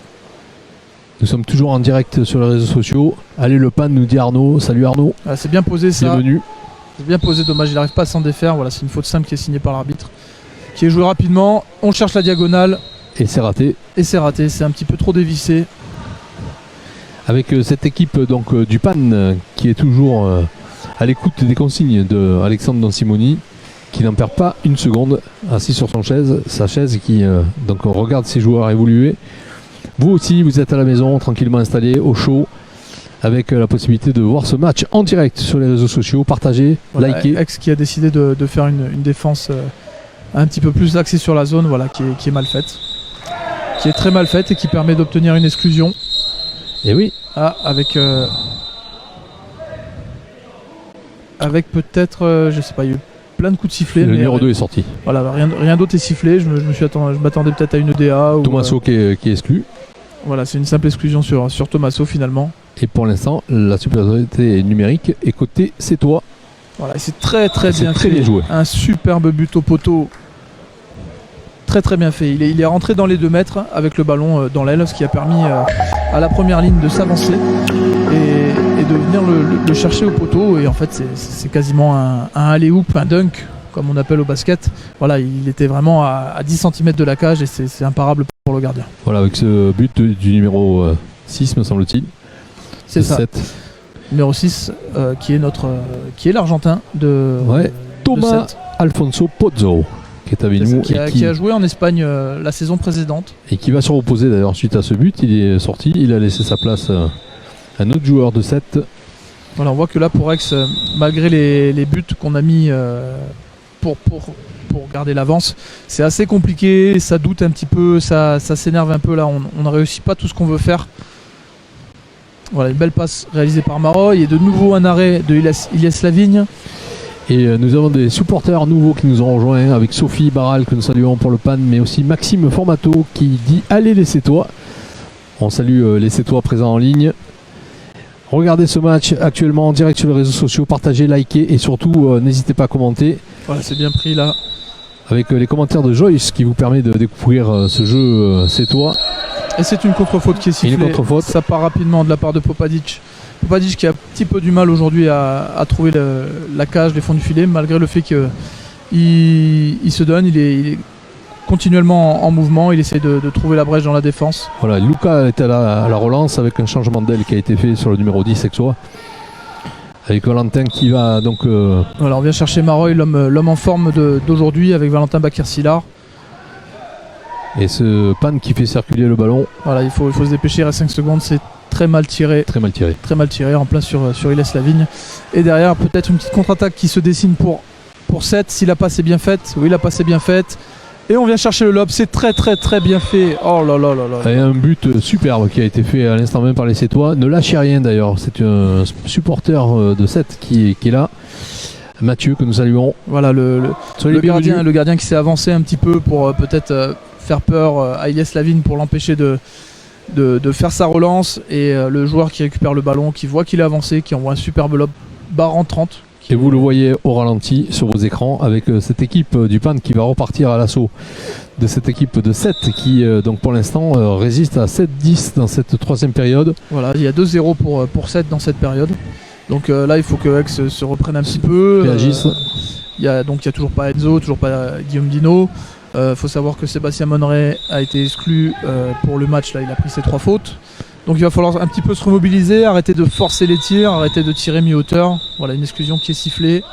Speaker 2: Nous sommes toujours en direct sur les réseaux sociaux. Allez, le PAN, nous dit Arnaud. Salut Arnaud.
Speaker 1: Ah, c'est bien posé ça.
Speaker 2: Bienvenue.
Speaker 1: C'est bien posé. Dommage, il n'arrive pas à s'en défaire. Voilà, c'est une faute simple qui est signée par l'arbitre, qui est jouée rapidement. On cherche la diagonale.
Speaker 2: Et c'est raté.
Speaker 1: Et c'est raté. C'est un petit peu trop dévissé.
Speaker 2: Avec cette équipe donc du PAN qui est toujours à l'écoute des consignes de Alexandre Don-Simoni, qui n'en perd pas une seconde, assis sur sa chaise, qui donc regarde ses joueurs évoluer. Vous aussi, vous êtes à la maison, tranquillement installé, au chaud, avec la possibilité de voir ce match en direct sur les réseaux sociaux, partager, liker.
Speaker 1: Aix qui a décidé de faire une défense un petit peu plus axée sur la zone, voilà, qui est mal faite, qui est très mal faite et qui permet d'obtenir une exclusion.
Speaker 2: Et oui.
Speaker 1: Avec peut-être, je sais pas, il y a eu plein de coups de sifflet.
Speaker 2: Le numéro 2 est sorti.
Speaker 1: Voilà, rien d'autre est sifflé. Je m'attendais peut-être à une EDA.
Speaker 2: Tommaso qui est exclu.
Speaker 1: Voilà, c'est une simple exclusion sur Tommaso finalement.
Speaker 2: Et pour l'instant, la supériorité numérique est côté Sétois.
Speaker 1: Voilà, c'est très bien
Speaker 2: très
Speaker 1: fait.
Speaker 2: bien joué.
Speaker 1: Un superbe but au poteau. Très bien fait. Il est rentré dans les 2 mètres avec le ballon dans l'aile, ce qui a permis à la première ligne de s'avancer et de venir le chercher au poteau. Et en fait, c'est quasiment un alley-oop, un dunk, comme on appelle au basket. Voilà, il était vraiment à 10 cm de la cage et c'est imparable pour le gardien.
Speaker 2: Voilà, avec ce but du numéro 6, me semble-t-il.
Speaker 1: C'est ça.
Speaker 2: 7.
Speaker 1: Numéro 6, qui est l'Argentin de
Speaker 2: Thomas
Speaker 1: de 7.
Speaker 2: Alfonso Pozzo, qui est avec nous
Speaker 1: qui a joué en Espagne la saison précédente.
Speaker 2: Et qui va se reposer d'ailleurs suite à ce but. Il est sorti, il a laissé sa place à un autre joueur de 7.
Speaker 1: Voilà, on voit que là pour Aix, malgré les buts qu'on a mis pour garder l'avance, c'est assez compliqué, ça doute un petit peu, ça s'énerve un peu là, on ne réussit pas tout ce qu'on veut faire. Voilà, une belle passe réalisée par Maroy et de nouveau un arrêt de Ilias Lavigne.
Speaker 2: Et nous avons des supporters nouveaux qui nous ont rejoints, avec Sophie Barral que nous saluons pour le PAN, mais aussi Maxime Formato qui dit allez les Sétois. On salue les Sétois présents en ligne. Regardez ce match actuellement en direct sur les réseaux sociaux, partagez, likez et surtout n'hésitez pas à commenter.
Speaker 1: Voilà, c'est bien pris là.
Speaker 2: Avec les commentaires de Joyce qui vous permet de découvrir ce jeu Sétois.
Speaker 1: Et c'est une contre-faute qui est sifflée.
Speaker 2: Une contre-faute.
Speaker 1: Ça part rapidement de la part de Popadic. Popadic qui a un petit peu du mal aujourd'hui à trouver la cage, les fonds du filet, malgré le fait qu'il se donne, il est continuellement en mouvement, il essaie de trouver la brèche dans la défense.
Speaker 2: Voilà, Luca est à la relance avec un changement d'aile qui a été fait sur le numéro 10 Aixois. Avec Valentin qui va donc...
Speaker 1: Voilà, on vient chercher Maroy, l'homme en forme d'aujourd'hui, avec Valentin Bakir-Sillard.
Speaker 2: Et ce PAN qui fait circuler le ballon.
Speaker 1: Voilà, il faut se dépêcher, il reste 5 secondes, c'est très mal tiré.
Speaker 2: Très mal tiré.
Speaker 1: Très mal tiré, en plein sur Ilias Lavigne. Et derrière, peut-être une petite contre-attaque qui se dessine pour 7, si la passe est bien faite. Oui, la passe est bien faite. Et on vient chercher le lob, c'est très bien fait. Oh là là là là.
Speaker 2: Et un but superbe qui a été fait à l'instant même par les Sétois. Ne lâchez rien d'ailleurs, c'est un supporter de 7 qui est là. Mathieu que nous saluons.
Speaker 1: Voilà le gardien qui s'est avancé un petit peu pour peut-être faire peur à Ilias Lavigne pour l'empêcher de faire sa relance. Et le joueur qui récupère le ballon, qui voit qu'il est avancé, qui envoie un superbe lob barre en 30.
Speaker 2: Et vous le voyez au ralenti sur vos écrans avec cette équipe du PAN qui va repartir à l'assaut de cette équipe de 7 qui donc pour l'instant résiste à 7-10 dans cette troisième période.
Speaker 1: Voilà, il y a 2-0 pour 7 dans cette période. Donc là il faut que Aix se reprenne un petit peu.
Speaker 2: Réagisse.
Speaker 1: Il y a toujours pas Enzo, toujours pas Guillaume Dino. Faut savoir que Sébastien Monneray a été exclu pour le match, là il a pris ses 3 fautes. Donc il va falloir un petit peu se remobiliser, arrêter de forcer les tirs, arrêter de tirer mi-hauteur. Voilà, une exclusion qui est sifflée.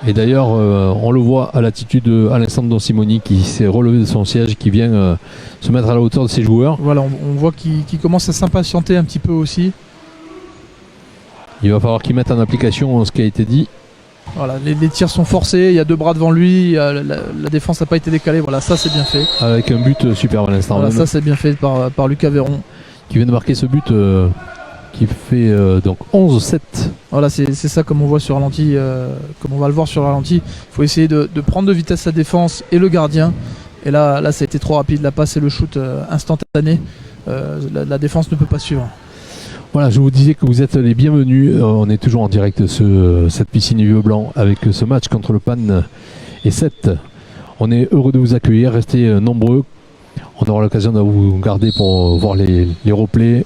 Speaker 2: Et d'ailleurs, on le voit à l'attitude d'Alessandro Don Simoni qui s'est relevé de son siège, qui vient se mettre à la hauteur de ses joueurs.
Speaker 1: Voilà, on voit qu'il commence à s'impatienter un petit peu aussi.
Speaker 2: Il va falloir qu'il mette en application ce qui a été dit.
Speaker 1: Voilà, les tirs sont forcés, il y a 2 bras devant lui, la défense n'a pas été décalée, voilà, ça c'est bien fait.
Speaker 2: Avec un but superbe à l'instant.
Speaker 1: Voilà, ça c'est bien fait par Lucas Véron.
Speaker 2: Qui vient de marquer ce but qui fait donc 11-7.
Speaker 1: Voilà, c'est ça comme on voit sur ralenti, comme on va le voir sur ralenti. Il faut essayer de prendre de vitesse la défense et le gardien. Et là ça a été trop rapide, la passe et le shoot instantané. La défense ne peut pas suivre.
Speaker 2: Voilà, je vous disais que vous êtes les bienvenus. On est toujours en direct de cette piscine Vieux-Blanc avec ce match contre le PAN et 7. On est heureux de vous accueillir, restez nombreux. On aura l'occasion de vous garder pour voir les replays,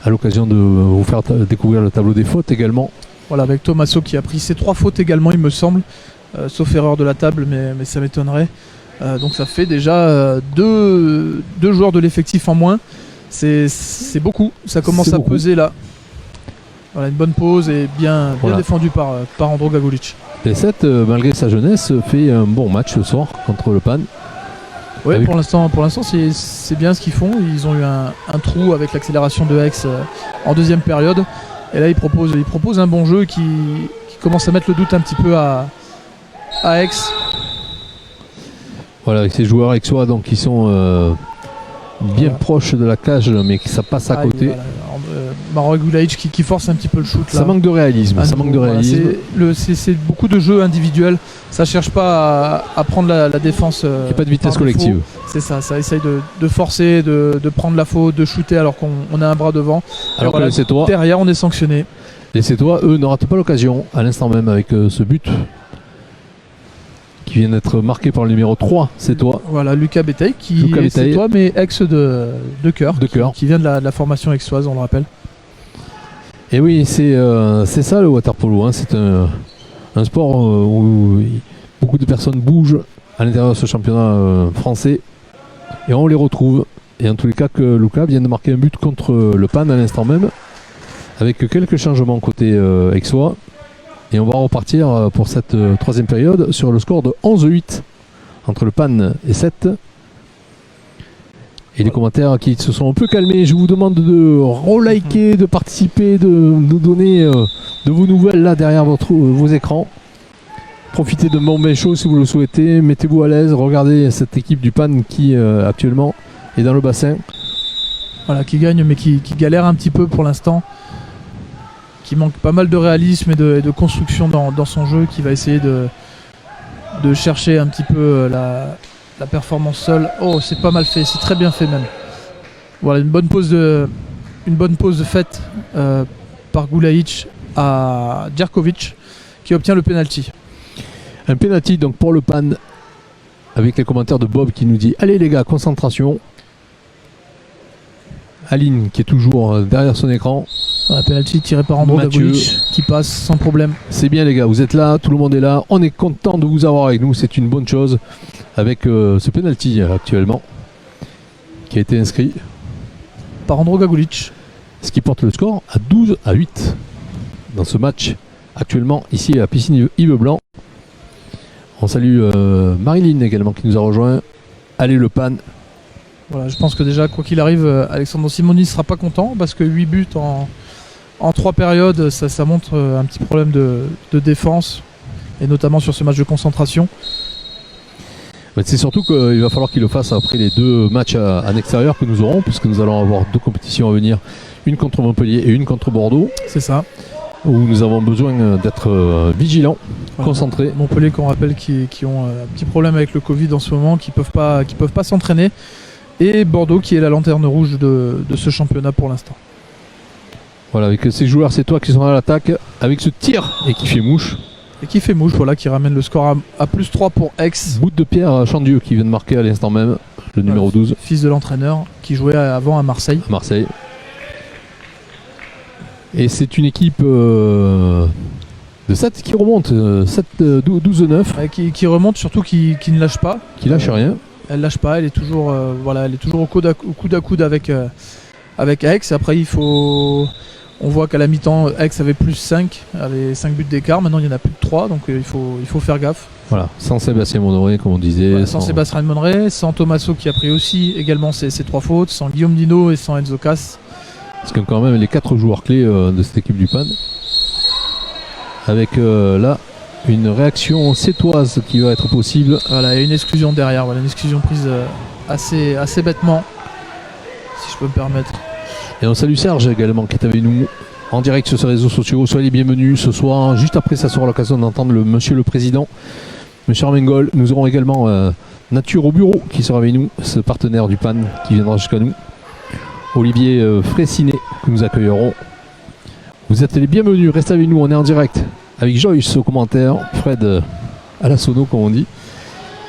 Speaker 2: à l'occasion de vous faire découvrir le tableau des fautes également.
Speaker 1: Voilà, avec Tommaso qui a pris ses 3 fautes également, il me semble, sauf erreur de la table, mais ça m'étonnerait. Donc ça fait déjà 2 joueurs de l'effectif en moins. C'est beaucoup, ça commence à peser là. Voilà, une bonne pause et bien défendu par Andro Gagulic.
Speaker 2: Les 7, malgré sa jeunesse, fait un bon match ce soir contre le PAN.
Speaker 1: Oui, pour l'instant c'est bien ce qu'ils font. Ils ont eu un trou avec l'accélération de Aix en deuxième période. Et là ils proposent un bon jeu qui commence à mettre le doute un petit peu à Aix.
Speaker 2: Voilà, avec ces joueurs aixois donc qui sont bien proches de la cage, mais ça passe à côté.
Speaker 1: Voilà. Maro Gulaïc qui force un petit peu le shoot là.
Speaker 2: Ça manque de réalisme.
Speaker 1: C'est beaucoup de jeux individuels. Ça cherche pas à prendre la défense.
Speaker 2: Il n'y a pas de vitesse collective.
Speaker 1: C'est ça essaye de forcer, de prendre la faute, de shooter alors qu'on a un bras devant.
Speaker 2: Alors que les Sétois,
Speaker 1: derrière on est sanctionné.
Speaker 2: Les Sétois, eux, ne ratent pas l'occasion à l'instant même avec ce but qui vient d'être marqué par le numéro 3, Sétois.
Speaker 1: Voilà, Lucas Béteille qui est Sétois mais ex de Cœur. Qui vient de la formation aixoise, on le rappelle.
Speaker 2: Et oui, c'est ça le waterpolo. C'est un sport où beaucoup de personnes bougent à l'intérieur de ce championnat français. Et on les retrouve. Et en tous les cas, que Lucas vient de marquer un but contre le PAN à l'instant même. Avec quelques changements côté aixois. Et on va repartir pour cette 3e période sur le score de 11-8 entre le PAN et 7. Et les commentaires qui se sont un peu calmés, je vous demande de reliker, de participer, de nous donner de vos nouvelles là derrière vos écrans. Profitez de mon bain chaud si vous le souhaitez, mettez-vous à l'aise, regardez cette équipe du PAN qui actuellement est dans le bassin.
Speaker 1: Voilà, qui gagne mais qui galère un petit peu pour l'instant. Qui manque pas mal de réalisme et de construction dans son jeu, qui va essayer de chercher un petit peu la performance seule. Oh, c'est pas mal fait, c'est très bien fait même. Voilà, une bonne pause de faite par Gulaïc à Djerkovic qui obtient le penalty.
Speaker 2: Un penalty donc pour le PAN avec les commentaires de Bob qui nous dit allez les gars, concentration. Aline qui est toujours derrière son écran.
Speaker 1: Un penalty tiré par Andro Gagulic qui passe sans problème.
Speaker 2: C'est bien les gars, vous êtes là, tout le monde est là. On est content de vous avoir avec nous, c'est une bonne chose avec ce penalty actuellement qui a été inscrit
Speaker 1: par Andro Gagulic.
Speaker 2: Ce qui porte le score à 12-8 dans ce match actuellement ici à la piscine Yves Blanc. On salue Marilyn également qui nous a rejoint. Allez le PAN.
Speaker 1: Voilà, je pense que déjà quoi qu'il arrive, Alexandre Simoni ne sera pas content parce que 8 buts en 3 périodes, ça montre un petit problème de défense et notamment sur ce match de concentration.
Speaker 2: C'est surtout qu'il va falloir qu'il le fasse après les 2 matchs en extérieur que nous aurons, puisque nous allons avoir 2 compétitions à venir, une contre Montpellier et une contre Bordeaux.
Speaker 1: C'est ça.
Speaker 2: Où nous avons besoin d'être vigilants, voilà, concentrés.
Speaker 1: Montpellier qu'on rappelle qui ont un petit problème avec le Covid en ce moment, qui peuvent pas s'entraîner. Et Bordeaux qui est la lanterne rouge de ce championnat pour l'instant.
Speaker 2: Voilà, avec ces joueurs, c'est toi qui sont à l'attaque, avec ce tir et qui fait mouche.
Speaker 1: Et qui fait mouche, voilà, qui ramène le score à +3 pour Aix.
Speaker 2: Bout de Pierre Chandieu qui vient de marquer à l'instant même, le numéro 12.
Speaker 1: Fils de l'entraîneur, qui jouait avant à Marseille.
Speaker 2: Et c'est une équipe de 7 qui remonte, 12-9.
Speaker 1: Qui remonte, surtout qui ne lâche pas.
Speaker 2: Qui lâche rien.
Speaker 1: Elle lâche pas, elle est toujours au coude à coude avec Aix. Après on voit qu'à la mi-temps Aix avait +5, avait 5 buts d'écart, maintenant il y en a plus de 3, donc il faut faire gaffe.
Speaker 2: Voilà, sans Sébastien Monoré comme on disait.
Speaker 1: Voilà, sans Sébastien Monoré, sans Tommaso qui a pris aussi également ses 3 fautes, sans Guillaume Dino et sans Enzo Cass.
Speaker 2: Parce que quand même les 4 joueurs clés de cette équipe du PAN. Avec là une réaction sétoise qui va être possible.
Speaker 1: Voilà, et une exclusion derrière, voilà, une exclusion prise assez bêtement, si je peux me permettre.
Speaker 2: Et on salue Serge également qui est avec nous en direct sur ses réseaux sociaux. Soyez les bienvenus ce soir. Juste après, ça sera l'occasion d'entendre le monsieur le président, monsieur Armengol. Nous aurons également Nature au bureau qui sera avec nous, ce partenaire du PAN qui viendra jusqu'à nous. Olivier Fraissinet que nous accueillerons. Vous êtes les bienvenus, restez avec nous, on est en direct avec Joyce au commentaire, Fred à la sono comme on dit.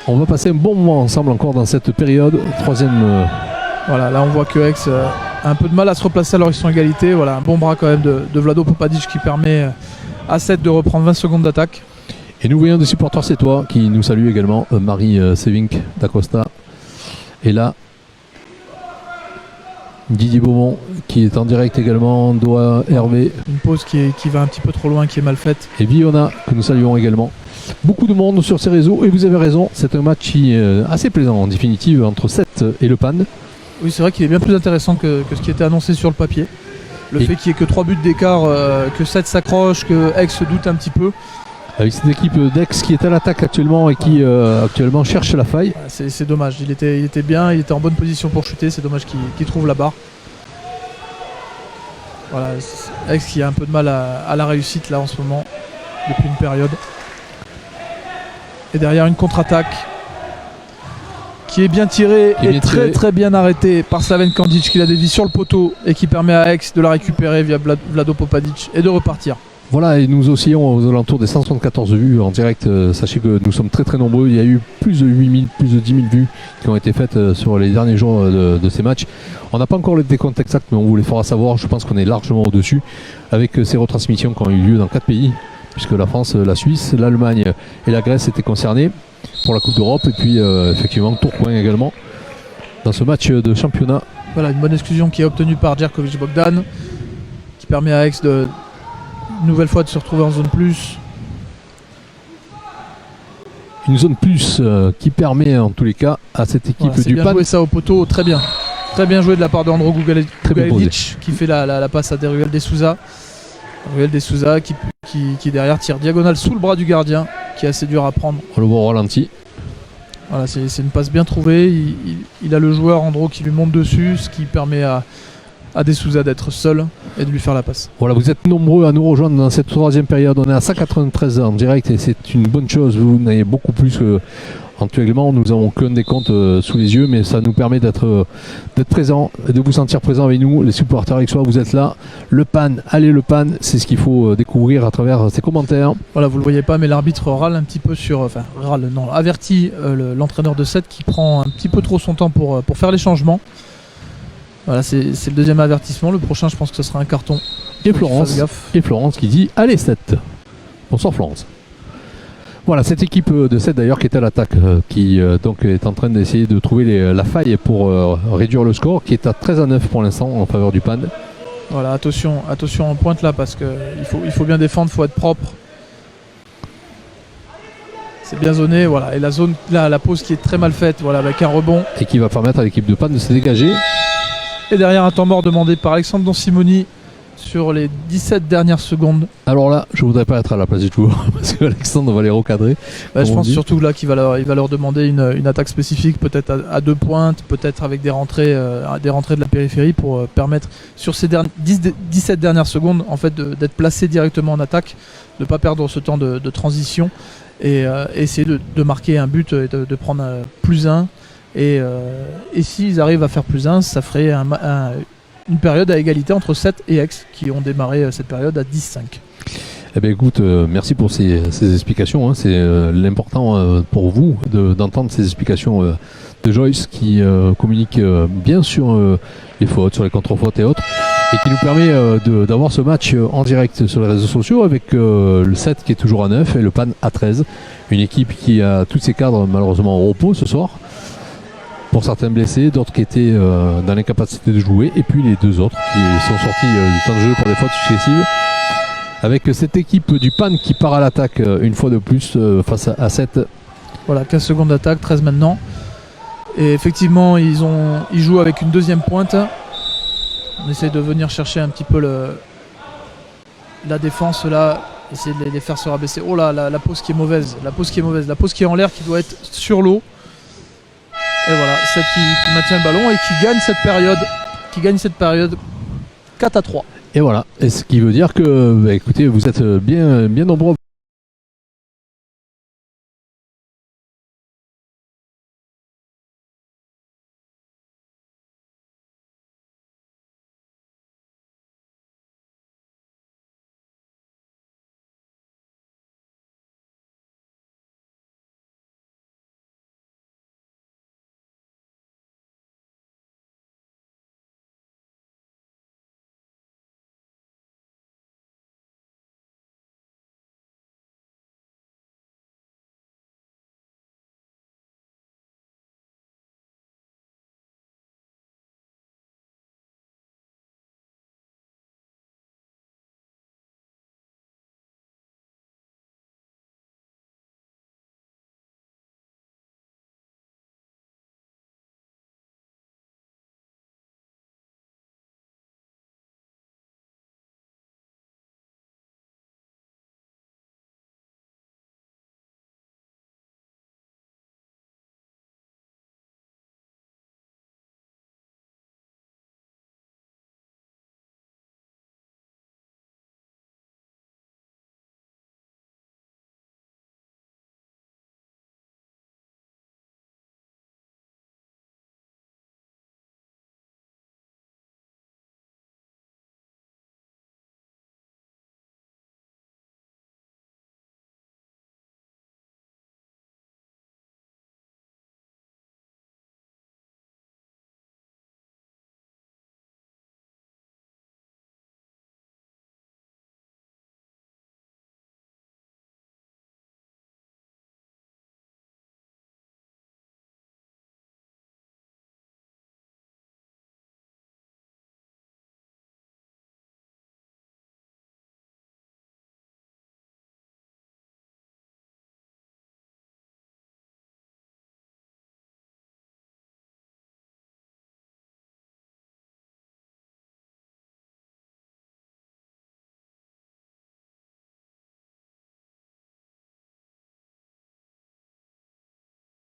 Speaker 2: On va passer un bon moment ensemble encore dans cette période. Troisième.
Speaker 1: Voilà, là on voit que Aix a un peu de mal à se replacer alors ils sont égalité. Voilà, un bon bras quand même de Vlado Popadic qui permet à 7 de reprendre 20 secondes d'attaque.
Speaker 2: Et nous voyons des supporters sétois qui nous saluent également. Marie Sevink d'Acosta est là. Didier Beaumont qui est en direct également. Doha Hervé.
Speaker 1: Une pause qui va un petit peu trop loin, qui est mal faite.
Speaker 2: Et Viona que nous saluons également. Beaucoup de monde sur ces réseaux et vous avez raison, c'est un match qui est assez plaisant en définitive entre 7 et le PAN.
Speaker 1: Oui, c'est vrai qu'il est bien plus intéressant que ce qui était annoncé sur le papier. Le fait qu'il n'y ait que 3 buts d'écart, que 7 s'accroche, que Aix se doute un petit peu.
Speaker 2: Avec cette équipe d'Aix qui est à l'attaque actuellement et qui actuellement cherche la faille.
Speaker 1: C'est dommage, il était bien, il était en bonne position pour chuter, c'est dommage qu'il trouve la barre. Voilà, Aix qui a un peu de mal à la réussite là en ce moment, depuis une période. Et derrière une contre-attaque qui est bien tirée et très bien arrêtée par Slaven Kandic qui la dévie sur le poteau et qui permet à Aix de la récupérer via Vlado Popadic et de repartir.
Speaker 2: Voilà, et nous oscillons aux alentours des 174 vues en direct. Sachez que nous sommes très nombreux. Il y a eu plus de 8000, plus de 10 000 vues qui ont été faites sur les derniers jours de ces matchs. On n'a pas encore le décompte exact, mais on vous les fera savoir. Je pense qu'on est largement au-dessus avec ces retransmissions qui ont eu lieu dans 4 pays, puisque la France, la Suisse, l'Allemagne et la Grèce étaient concernés pour la Coupe d'Europe. Et puis effectivement Tourcoing également dans ce match de championnat.
Speaker 1: Voilà, une bonne exclusion qui est obtenue par Djerkovic Bogdan, qui permet à Aix de une nouvelle fois de se retrouver en zone plus.
Speaker 2: Une zone plus qui permet en tous les cas à cette équipe du PAN.
Speaker 1: Bien joué ça au poteau, très bien. Très bien joué de la part d'Andro Gugalic qui fait la passe à Deruel de Souza. Deruel de Souza qui derrière tire diagonale sous le bras du gardien, qui est assez dur à prendre.
Speaker 2: On le voit au ralenti.
Speaker 1: Voilà, c'est une passe bien trouvée. Il a le joueur Andro qui lui monte dessus, ce qui permet à De Souza d'être seul et de lui faire la passe.
Speaker 2: Voilà, vous êtes nombreux à nous rejoindre dans cette troisième période. On est à 193 en direct et c'est une bonne chose. Vous n'avez beaucoup plus que actuellement. Nous n'avons qu'un décompte sous les yeux, mais ça nous permet d'être présents, de vous sentir présents avec nous. Les supporters avec soi, vous êtes là. Le PAN, allez le PAN, c'est ce qu'il faut découvrir à travers ces commentaires.
Speaker 1: Voilà, vous le voyez pas, mais l'arbitre râle un petit peu avertit l'entraîneur de 7 qui prend un petit peu trop son temps pour faire les changements. Voilà, c'est le deuxième avertissement. Le prochain, je pense que ce sera un carton.
Speaker 2: Et Florence qui dit allez 7. Bonsoir Florence. Voilà, cette équipe de 7 d'ailleurs qui est à l'attaque, qui donc est en train d'essayer de trouver la faille pour réduire le score, qui est à 13-9 pour l'instant en faveur du PAN.
Speaker 1: Voilà, attention en pointe là parce qu'il faut bien défendre, il faut être propre. C'est bien zoné, voilà. Et la zone, là, la pause qui est très mal faite, voilà, avec un rebond.
Speaker 2: Et qui va permettre à l'équipe de PAN de se dégager.
Speaker 1: Et derrière un temps mort demandé par Alexandre Don Simoni sur les 17 dernières secondes.
Speaker 2: Alors là, je voudrais pas être à la place du joueur parce que Alexandre va les recadrer.
Speaker 1: Je pense surtout là qu'il va leur demander une attaque spécifique, peut-être à 2 pointes, peut-être avec des rentrées de la périphérie pour permettre sur ces 17 dernières secondes en fait d'être placé directement en attaque, de ne pas perdre ce temps de transition et essayer de marquer un but et de prendre plus 1. Et s'ils arrivent à faire plus 1, ça ferait une période à égalité entre 7 et Aix qui ont démarré cette période à 10-5.
Speaker 2: Eh bien écoute, merci pour ces explications. Hein. C'est l'important pour vous d'entendre ces explications de Joyce qui communique bien sur les fautes, sur les contre-fautes et autres, et qui nous permet d'avoir ce match en direct sur les réseaux sociaux avec le 7 qui est toujours à 9 et le PAN à 13. Une équipe qui a tous ses cadres malheureusement au repos ce soir. Pour certains blessés, d'autres qui étaient dans l'incapacité de jouer, et puis les deux autres qui sont sortis du temps de jeu pour des fautes successives. Avec cette équipe du PAN qui part à l'attaque une fois de plus face à 7.
Speaker 1: Voilà, 15 secondes d'attaque, 13 maintenant. Et effectivement, ils jouent avec une deuxième pointe. On essaie de venir chercher un petit peu la défense là. essayer de les faire se rabaisser. Oh là, la pose qui est mauvaise. La pose qui est en l'air, qui doit être sur l'eau. Et voilà, Seth qui maintient le ballon et qui gagne cette période 4-3.
Speaker 2: Et voilà, et ce qui veut dire que, écoutez, vous êtes bien nombreux.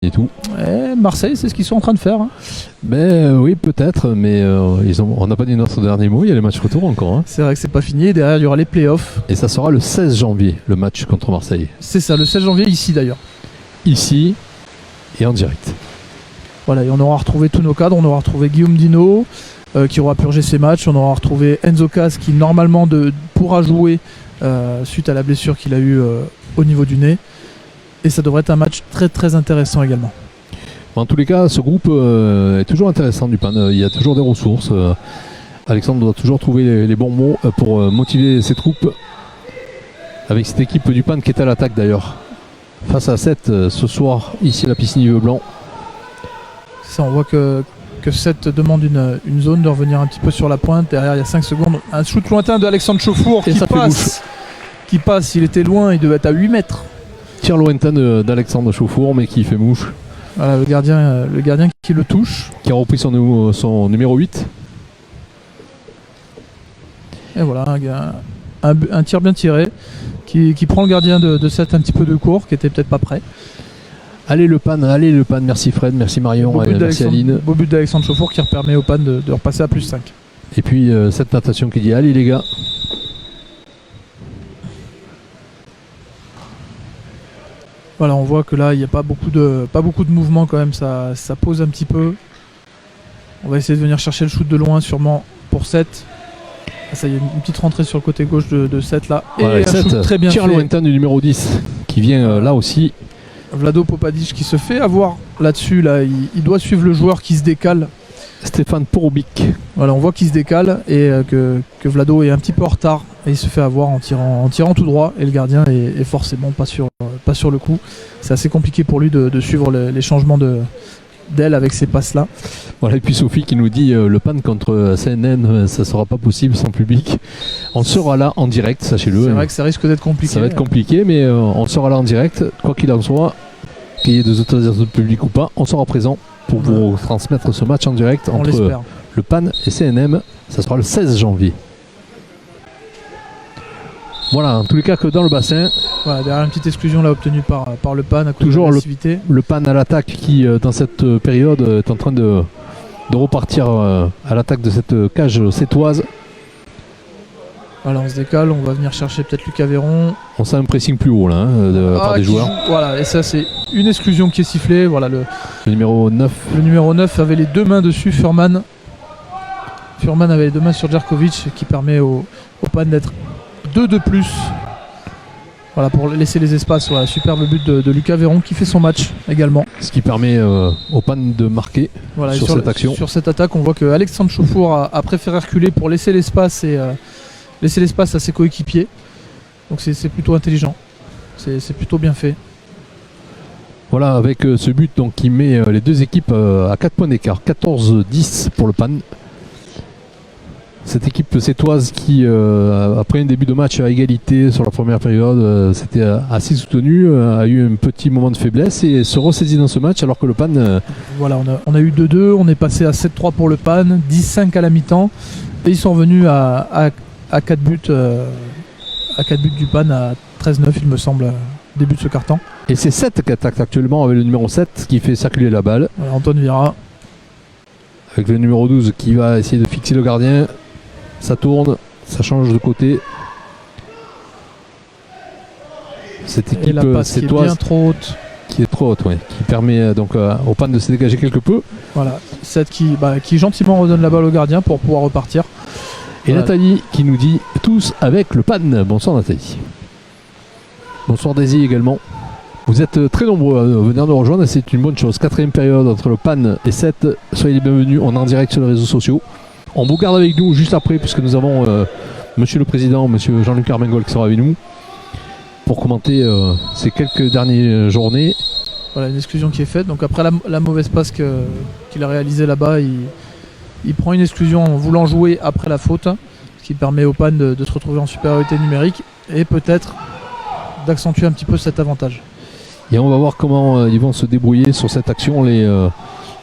Speaker 2: Et tout.
Speaker 1: Et Marseille, c'est ce qu'ils sont en train de faire. Hein.
Speaker 2: Oui, peut-être, mais on n'a pas dit notre dernier mot, il y a les matchs retour encore. Hein.
Speaker 1: C'est vrai que c'est pas fini, derrière il y aura les playoffs.
Speaker 2: Et ça sera le 16 janvier, le match contre Marseille.
Speaker 1: C'est ça, le 16 janvier, ici d'ailleurs.
Speaker 2: Ici et en direct.
Speaker 1: Voilà, et on aura retrouvé tous nos cadres, on aura retrouvé Guillaume Dino, qui aura purgé ses matchs, on aura retrouvé Enzo Cas, qui normalement pourra jouer suite à la blessure qu'il a eue au niveau du nez. Et ça devrait être un match très très intéressant également.
Speaker 2: En tous les cas, ce groupe est toujours intéressant du PAN. Il y a toujours des ressources. Alexandre doit toujours trouver les bons mots pour motiver ses troupes. Avec cette équipe du PAN qui est à l'attaque d'ailleurs. Face à 7 ce soir, ici à la piscine Yves Blanc.
Speaker 1: Ça, on voit que 7 demande une zone de revenir un petit peu sur la pointe. Derrière, il y a 5 secondes. Un shoot lointain de Alexandre Chauffour qui passe. Il était loin, il devait être à 8 mètres.
Speaker 2: Tir lointain d'Alexandre Chauffour, mais qui fait mouche.
Speaker 1: Voilà, le gardien qui le touche.
Speaker 2: Qui a repris son numéro 8.
Speaker 1: Et voilà, un tir bien tiré qui prend le gardien de 7 un petit peu de court, qui était peut-être pas prêt.
Speaker 2: Allez le PAN, merci Fred, merci Marion, merci Aline.
Speaker 1: Beau but d'Alexandre Chauffour qui permet au PAN de repasser à +5.
Speaker 2: Et puis cette natation qui dit allez les gars.
Speaker 1: Voilà, on voit que là il n'y a pas beaucoup de mouvement quand même, ça pose un petit peu. On va essayer de venir chercher le shoot de loin sûrement pour 7. Ça y est, une petite rentrée sur le côté gauche de 7 là.
Speaker 2: Ouais, et un shoot très bien fait. Tir lointain du numéro 10 qui vient là aussi.
Speaker 1: Vlado Popadic qui se fait avoir là-dessus, là, il doit suivre le joueur qui se décale.
Speaker 2: Stéphane Porobic.
Speaker 1: Voilà, on voit qu'il se décale et que Vlado est un petit peu en retard et il se fait avoir en tirant tout droit et le gardien est forcément pas sur le coup. C'est assez compliqué pour lui de suivre les changements d'aile avec ces passes là.
Speaker 2: Voilà, et puis Sophie qui nous dit le PAN contre CNN, ça sera pas possible sans public. On sera là en direct, sachez-le.
Speaker 1: C'est vrai que ça risque d'être compliqué.
Speaker 2: Ça va être compliqué, mais on sera là en direct, quoi qu'il en soit, qu'il y ait des autorisations de public ou pas, on sera présent pour vous transmettre ce match en direct entre le PAN et CNM. Ça sera le 16 janvier. Voilà, en tous les cas que dans le bassin,
Speaker 1: Voilà, derrière une petite exclusion là obtenue par le PAN à cause
Speaker 2: toujours
Speaker 1: de l'agressivité.
Speaker 2: le PAN à l'attaque qui, dans cette période, est en train de repartir à l'attaque de cette cage sétoise.
Speaker 1: Voilà, on se décale, on va venir chercher peut-être Lucas Véron.
Speaker 2: On sent un pressing plus haut là, de la part des
Speaker 1: qui
Speaker 2: joueurs.
Speaker 1: Voilà, et ça c'est une exclusion qui est sifflée. Voilà,
Speaker 2: Le numéro 9.
Speaker 1: le numéro 9 avait les deux mains dessus, Furman. Furman avait les deux mains sur Djerkovic, qui permet au PAN d'être 2 de plus. Voilà, pour laisser les espaces. Voilà, superbe but de Lucas Véron qui fait son match également.
Speaker 2: Ce qui permet au PAN de marquer
Speaker 1: Voilà, et
Speaker 2: sur cette action.
Speaker 1: Sur cette attaque, on voit que Alexandre Chauffour a préféré reculer pour laisser l'espace et laisser l'espace à ses coéquipiers. Donc c'est plutôt intelligent. C'est plutôt bien fait.
Speaker 2: Voilà, avec ce but donc, qui met les deux équipes à 4 points d'écart. 14-10 pour le PAN. Cette équipe sétoise qui, après un début de match à égalité sur la première période, c'était assez soutenu, a eu un petit moment de faiblesse et se ressaisit dans ce match alors que le PAN...
Speaker 1: Voilà, on a eu 2-2, on est passé à 7-3 pour le PAN, 10-5 à la mi-temps. Et ils sont revenus à 4 buts, à 4 buts du PAN, à 13-9 il me semble, début de ce quart-temps.
Speaker 2: Et c'est 7 qui attaque actuellement avec le numéro 7 qui fait circuler la balle.
Speaker 1: Voilà, Antoine Vira.
Speaker 2: Avec le numéro 12 qui va essayer de fixer le gardien. Ça tourne, ça change de côté. Cette
Speaker 1: Et la
Speaker 2: équipe
Speaker 1: passe qui est
Speaker 2: sétoise
Speaker 1: bien trop haute.
Speaker 2: qui est trop haute, ouais, qui permet donc au PAN de se dégager quelque peu.
Speaker 1: Voilà, 7 qui gentiment redonne la balle au gardien pour pouvoir repartir.
Speaker 2: Et
Speaker 1: Voilà.
Speaker 2: Nathalie qui nous dit tous avec le PAN. Bonsoir Nathalie. Bonsoir Daisy également. Vous êtes très nombreux à venir nous rejoindre et c'est une bonne chose. 4ème période entre le PAN et 7. Soyez les bienvenus, on est en direct sur les réseaux sociaux. On vous garde avec nous juste après puisque nous avons Monsieur le Président, Monsieur Jean-Luc Armengol qui sera avec nous pour commenter ces quelques dernières journées.
Speaker 1: Voilà, une exclusion qui est faite. Donc après la mauvaise passe qu'il a réalisée là-bas, il prend une exclusion en voulant jouer après la faute, ce qui permet au PAN de se retrouver en supériorité numérique et peut-être d'accentuer un petit peu cet avantage.
Speaker 2: Et on va voir comment ils vont se débrouiller sur cette action, les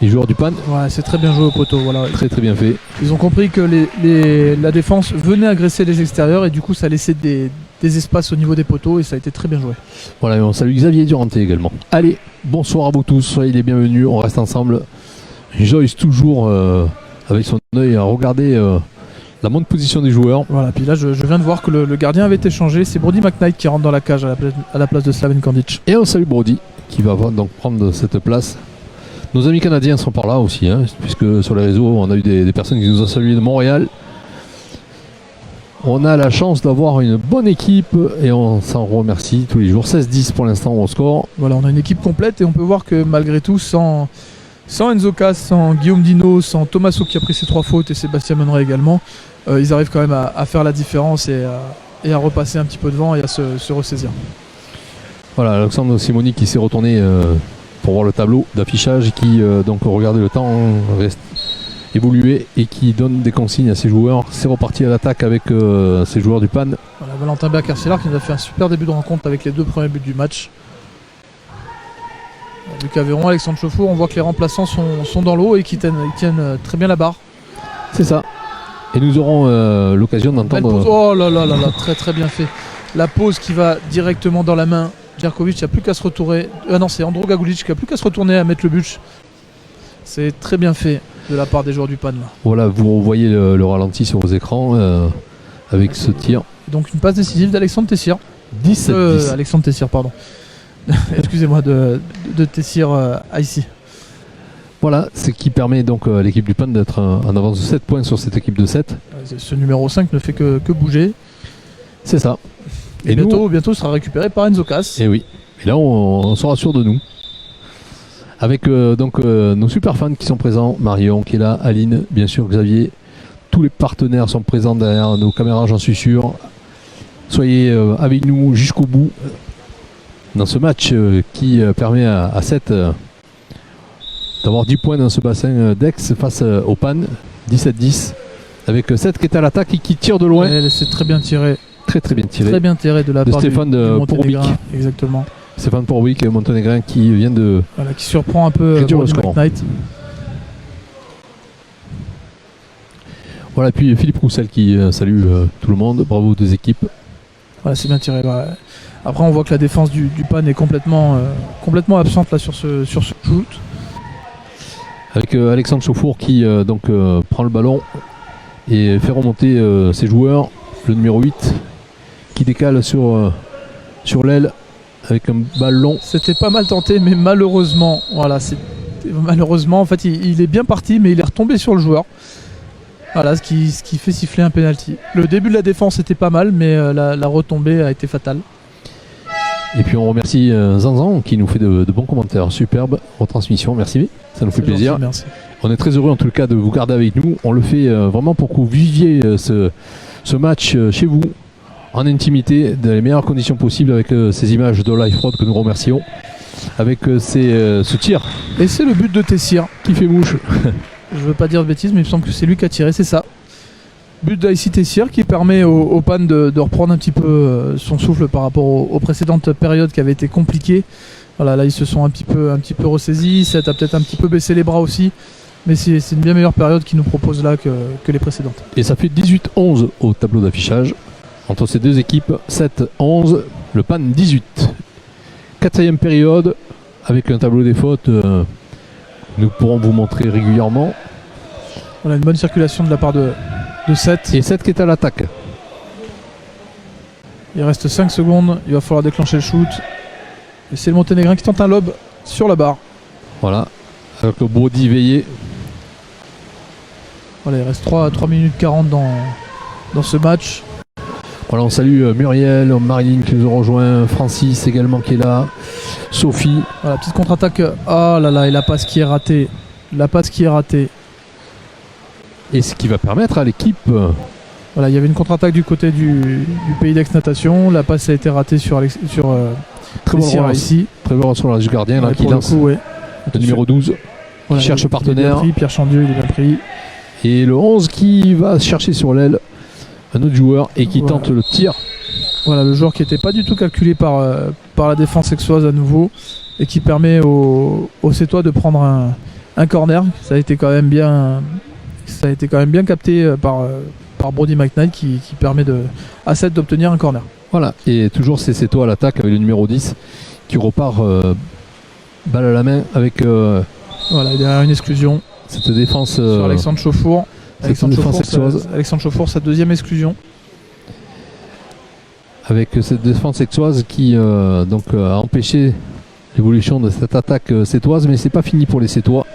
Speaker 2: joueurs du PAN.
Speaker 1: Ouais, c'est très bien joué au poteau. Voilà.
Speaker 2: Très très bien fait.
Speaker 1: Ils ont compris que la défense venait agresser les extérieurs et du coup ça laissait des espaces au niveau des poteaux et ça a été très bien joué.
Speaker 2: Voilà, et on salue Xavier Duranté également. Allez, bonsoir à vous tous, soyez les bienvenus, on reste ensemble. Joyce toujours avec son œil à regarder la bonne position des joueurs.
Speaker 1: Voilà, puis là je viens de voir que le gardien avait été changé. C'est Brody McKnight qui rentre dans la cage à la place de Slaven Kandic.
Speaker 2: Et on salue Brody qui va donc prendre cette place. Nos amis canadiens sont par là aussi, hein, puisque sur les réseaux on a eu des personnes qui nous ont salués de Montréal. On a la chance d'avoir une bonne équipe et on s'en remercie tous les jours. 16-10 pour l'instant au score.
Speaker 1: Voilà, on a une équipe complète et on peut voir que malgré tout, sans Enzo Cas, sans Guillaume Dino, sans Tommaso qui a pris ses 3 fautes et Sébastien Meneret également, ils arrivent quand même à faire la différence et à repasser un petit peu devant et à se ressaisir.
Speaker 2: Voilà, Alexandre Simoni qui s'est retourné pour voir le tableau d'affichage et qui donc regardait le temps évoluer et qui donne des consignes à ses joueurs. C'est reparti à l'attaque avec ses joueurs du PAN.
Speaker 1: Voilà, Valentin Bacarcelar qui nous a fait un super début de rencontre avec les 2 premiers buts du match. Lucas Véron, Alexandre Chauffour, on voit que les remplaçants sont dans l'eau et qui tiennent très bien la barre.
Speaker 2: C'est ça. Et nous aurons l'occasion d'entendre...
Speaker 1: Oh là là là là, très très bien fait. La pause qui va directement dans la main. Djerkovic n'a plus qu'à se retourner. Non, c'est Andro Gagulic qui n'a plus qu'à se retourner à mettre le but. C'est très bien fait de la part des joueurs du PAN. Là.
Speaker 2: Voilà, vous voyez le ralenti sur vos écrans avec ce tir.
Speaker 1: Donc une passe décisive d'Alexandre Tessir.
Speaker 2: 17-10.
Speaker 1: Alexandre Tessir, pardon. Excusez-moi de Tessir ici.
Speaker 2: Voilà, ce qui permet donc à l'équipe du PAN d'être en avance de 7 points sur cette équipe de 7.
Speaker 1: Ce numéro 5 ne fait que bouger.
Speaker 2: C'est ça.
Speaker 1: Et bientôt sera récupéré par Enzo Cas.
Speaker 2: Et oui. Et là, on sera sûr de nous. Avec donc nos super fans qui sont présents. Marion qui est là, Aline, bien sûr Xavier. Tous les partenaires sont présents derrière nos caméras, j'en suis sûr. Soyez avec nous jusqu'au bout dans ce match qui permet à 7 d'avoir 10 points dans ce bassin d'Aix face au PAN. 17-10. Avec 7 qui est à l'attaque et qui tire de loin.
Speaker 1: C'est très bien tiré.
Speaker 2: Très très bien tiré.
Speaker 1: Très bien tiré de la part
Speaker 2: Stéphane
Speaker 1: du
Speaker 2: Pourbic.
Speaker 1: Exactement.
Speaker 2: Stéphane Pourbic, monténégrin qui vient de...
Speaker 1: Voilà, qui surprend un peu
Speaker 2: réduire le
Speaker 1: Brody
Speaker 2: score.
Speaker 1: McKnight.
Speaker 2: Voilà, puis Philippe Roussel qui salue tout le monde. Bravo aux 2 équipes.
Speaker 1: Voilà, c'est bien tiré. Ouais. Après, on voit que la défense du PAN est complètement absente là sur ce shoot.
Speaker 2: Avec Alexandre Chauffour qui prend le ballon et fait remonter ses joueurs. Le numéro 8 qui décale sur l'aile avec un ballon.
Speaker 1: C'était pas mal tenté, mais malheureusement, en fait, il est bien parti, mais il est retombé sur le joueur. Voilà, ce qui fait siffler un penalty. Le début de la défense était pas mal, mais la retombée a été fatale.
Speaker 2: Et puis on remercie Zanzan qui nous fait de bons commentaires. Superbe retransmission, merci, ça nous fait plaisir.
Speaker 1: Gentil, merci.
Speaker 2: On est très heureux en tout cas de vous garder avec nous. On le fait vraiment pour que vous viviez ce match chez vous, en intimité, dans les meilleures conditions possibles, avec ces images de Life Road que nous remercions, avec ce tir.
Speaker 1: Et c'est le but de Tessir
Speaker 2: qui fait mouche.
Speaker 1: Je veux pas dire de bêtises, mais il me semble que c'est lui qui a tiré, c'est ça. But d'Aïssi Tessir qui permet au PAN de reprendre un petit peu son souffle par rapport aux précédentes périodes qui avaient été compliquées. Voilà, là ils se sont un petit peu ressaisis, ça a peut-être un petit peu baissé les bras aussi, mais c'est une bien meilleure période qu'ils nous proposent là que les précédentes.
Speaker 2: Et ça fait 18-11 au tableau d'affichage entre ces deux équipes, 7-11, le PAN 18. Quatrième période avec un tableau des fautes. Nous pourrons vous montrer régulièrement.
Speaker 1: Voilà, une bonne circulation de la part de 7.
Speaker 2: Et 7 qui est à l'attaque.
Speaker 1: Il reste 5 secondes, il va falloir déclencher le shoot. Et c'est le Monténégrin qui tente un lob sur la barre.
Speaker 2: Voilà, avec le body veillé.
Speaker 1: Voilà, il reste 3 minutes 40 dans ce match.
Speaker 2: Voilà, on salue Muriel, Marilyn qui nous a rejoint, Francis également qui est là, Sophie.
Speaker 1: Voilà, petite contre-attaque. Oh là là, et la passe qui est ratée.
Speaker 2: Et ce qui va permettre à l'équipe...
Speaker 1: Voilà, il y avait une contre-attaque du côté du Pays d'Aix-Natation. La passe a été ratée sur
Speaker 2: très bon relance ici. Très bon relance du gardien là, qui lance le numéro 12. Voilà, qui cherche partenaire.
Speaker 1: Pierre Chandieu, il est bien pris.
Speaker 2: Et le 11 qui va chercher sur l'aile un autre joueur et qui tente le tir.
Speaker 1: Voilà, le joueur qui n'était pas du tout calculé par la défense aixoise à nouveau et qui permet aux Sétois de prendre un corner. Ça a été quand même bien capté par Brody McKnight qui permet à 7 d'obtenir un corner.
Speaker 2: Voilà, et toujours c'est Sétois à l'attaque avec le numéro 10 qui repart balle à la main avec
Speaker 1: voilà, derrière une exclusion.
Speaker 2: Cette défense
Speaker 1: sur Alexandre Chauffour.
Speaker 2: Alexandre
Speaker 1: Chauffour, sa deuxième exclusion.
Speaker 2: Avec cette défense aixoise qui a empêché l'évolution de cette attaque sétoise, mais c'est pas fini pour les Sétois.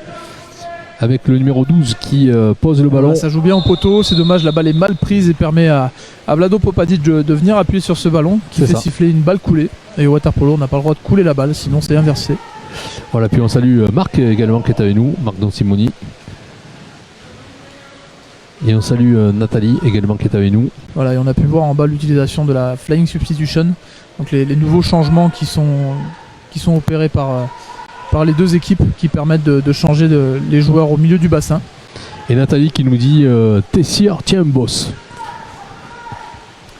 Speaker 2: Avec le numéro 12 qui pose le ballon.
Speaker 1: Voilà, ça joue bien au poteau, c'est dommage, la balle est mal prise et permet à Vlado Popadic de venir appuyer sur ce ballon qui fait siffler une balle coulée. Et au waterpolo, on n'a pas le droit de couler la balle, sinon c'est inversé.
Speaker 2: Voilà, puis on salue Marc également qui est avec nous, Marc Don Simoni. Et on salue Nathalie également qui est avec nous.
Speaker 1: Voilà, et on a pu voir en bas l'utilisation de la Flying Substitution, donc les nouveaux changements qui sont opérés par les deux équipes qui permettent de changer les joueurs au milieu du bassin.
Speaker 2: Et Nathalie qui nous dit Tessir, tiens boss.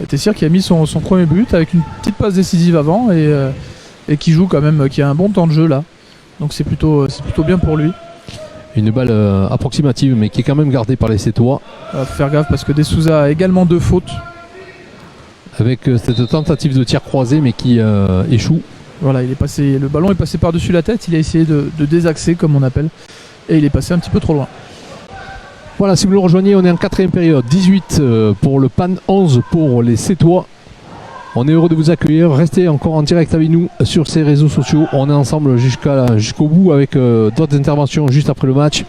Speaker 1: Et Tessir qui a mis son premier but avec une petite passe décisive avant et qui joue quand même, qui a un bon temps de jeu là. Donc c'est plutôt bien pour lui.
Speaker 2: Une balle approximative mais qui est quand même gardée par les Sétois.
Speaker 1: Faut faire gaffe parce que De Souza a également 2 fautes.
Speaker 2: Avec cette tentative de tir croisé mais qui échoue.
Speaker 1: Voilà, le ballon est passé par-dessus la tête, il a essayé de désaxer comme on appelle, et il est passé un petit peu trop loin.
Speaker 2: Voilà, si vous le rejoignez, on est en 4ème période, 18 pour le PAN, 11 pour les Sétois. On est heureux de vous accueillir, restez encore en direct avec nous sur ces réseaux sociaux. On est ensemble jusqu'au bout avec d'autres interventions juste après le match.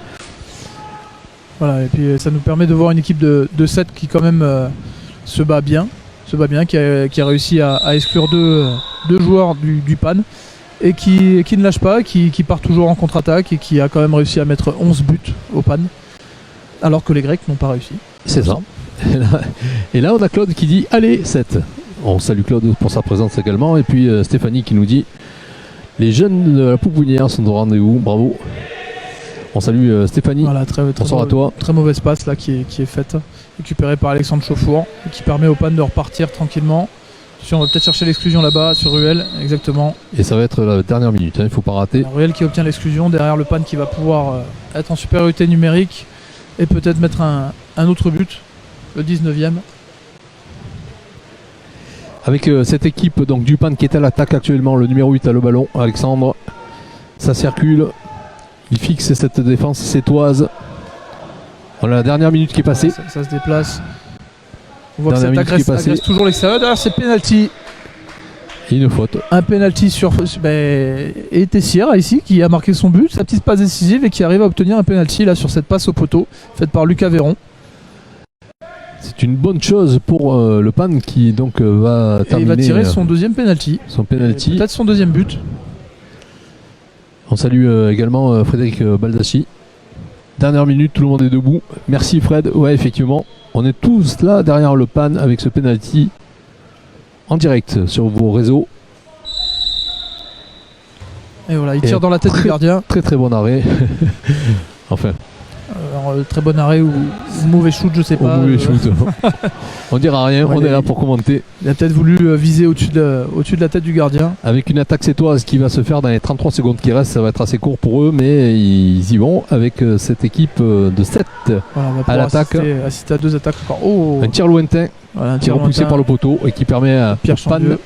Speaker 1: Voilà, et puis ça nous permet de voir une équipe de 7 qui quand même se bat bien, qui a réussi à exclure deux joueurs du PAN et qui ne lâche pas, qui part toujours en contre-attaque et qui a quand même réussi à mettre 11 buts au PAN alors que les Grecs n'ont pas réussi.
Speaker 2: C'est ça. Et là on a Claude qui dit allez 7. On salue Claude pour sa présence également et puis Stéphanie qui nous dit les jeunes de la Pouponnière sont au rendez-vous, bravo. On salue Stéphanie.
Speaker 1: Voilà, bonsoir à toi. Très mauvaise passe là qui est faite, récupérée par Alexandre Chauffour et qui permet au PAN de repartir tranquillement. On va peut-être chercher l'exclusion là-bas sur Ruel, exactement.
Speaker 2: Et ça va être la dernière minute, il ne faut pas rater.
Speaker 1: Ruel qui obtient l'exclusion, derrière le PAN qui va pouvoir être en supériorité numérique et peut-être mettre un autre but, le 19e.
Speaker 2: avec cette équipe donc du PAN qui est à l'attaque actuellement. Le numéro 8 a le ballon, Alexandre. Ça circule. Il fixe cette défense sétoise. Voilà la dernière minute qui est passée.
Speaker 1: Ça se déplace. On voit que
Speaker 2: Dernière
Speaker 1: ça
Speaker 2: minute qui est passée.
Speaker 1: agresse toujours l'extérieur. D'ailleurs, c'est penalty.
Speaker 2: Et une faute.
Speaker 1: Un penalty sur et Tessier ici qui a marqué son but, sa petite passe décisive et qui arrive à obtenir un penalty là sur cette passe au poteau faite par Lucas Véron.
Speaker 2: C'est une bonne chose pour le PAN qui donc va terminer.
Speaker 1: Et il va tirer son deuxième penalty.
Speaker 2: Son penalty.
Speaker 1: Peut-être son deuxième but.
Speaker 2: On salue également Frédéric Baldassi. Dernière minute, tout le monde est debout. Merci Fred. Ouais, effectivement, on est tous là derrière le PAN avec ce penalty en direct sur vos réseaux.
Speaker 1: Et voilà, il tire dans la tête du gardien.
Speaker 2: Très très bon arrêt. Enfin.
Speaker 1: Alors, très bon arrêt ou mauvais shoot, je sais pas.
Speaker 2: Mauvais shoot. On dira rien,
Speaker 1: Ouais,
Speaker 2: on est là pour commenter.
Speaker 1: Il a peut-être voulu viser au-dessus de la tête du gardien.
Speaker 2: Avec une attaque sétoise qui va se faire dans les 33 secondes qui restent, ça va être assez court pour eux, mais ils y vont avec cette équipe de 7
Speaker 1: voilà, on va
Speaker 2: à l'attaque.
Speaker 1: Assister à deux attaques encore. Oh,
Speaker 2: Un tir lointain
Speaker 1: voilà, un
Speaker 2: qui est
Speaker 1: tir
Speaker 2: repoussé
Speaker 1: lointain
Speaker 2: par le poteau et qui permet à
Speaker 1: Pierre
Speaker 2: PAN
Speaker 1: Chandieu.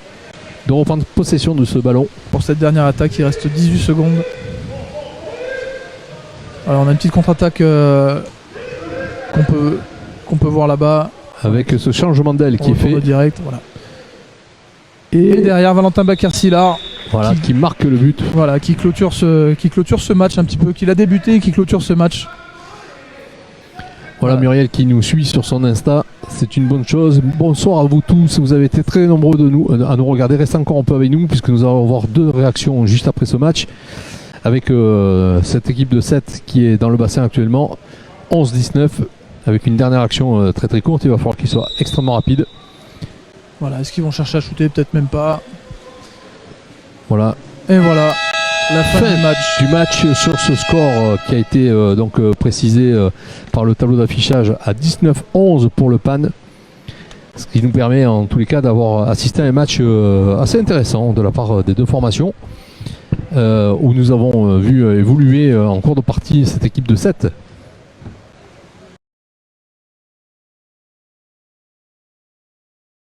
Speaker 2: de reprendre possession de ce ballon.
Speaker 1: Pour cette dernière attaque, il reste 18 secondes. Alors on a une petite contre-attaque qu'on peut voir là-bas.
Speaker 2: Avec ce changement d'aile qui est
Speaker 1: Retour
Speaker 2: fait.
Speaker 1: au direct, voilà. Et derrière Valentin Bakar-Sillard,
Speaker 2: Voilà, qui marque le but.
Speaker 1: voilà, qui clôture ce match un petit peu, qu'il a débuté et qui clôture ce match.
Speaker 2: Voilà Muriel qui nous suit sur son Insta, c'est une bonne chose. Bonsoir à vous tous, vous avez été très nombreux à nous regarder. Restez encore un peu avec nous puisque nous allons avoir deux réactions juste après ce match. Avec cette équipe de 7 qui est dans le bassin actuellement, 11-19, avec une dernière action très très courte. Il va falloir qu'ils soient extrêmement rapides.
Speaker 1: Voilà, est-ce qu'ils vont chercher à shooter? Peut-être même pas.
Speaker 2: Voilà.
Speaker 1: Et voilà, la fin du match.
Speaker 2: Sur ce score qui a été précisé par le tableau d'affichage à 19-11 pour le PAN. Ce qui nous permet en tous les cas d'avoir assisté à un match assez intéressant de la part des deux formations. Où nous avons vu évoluer en cours de partie cette équipe de 7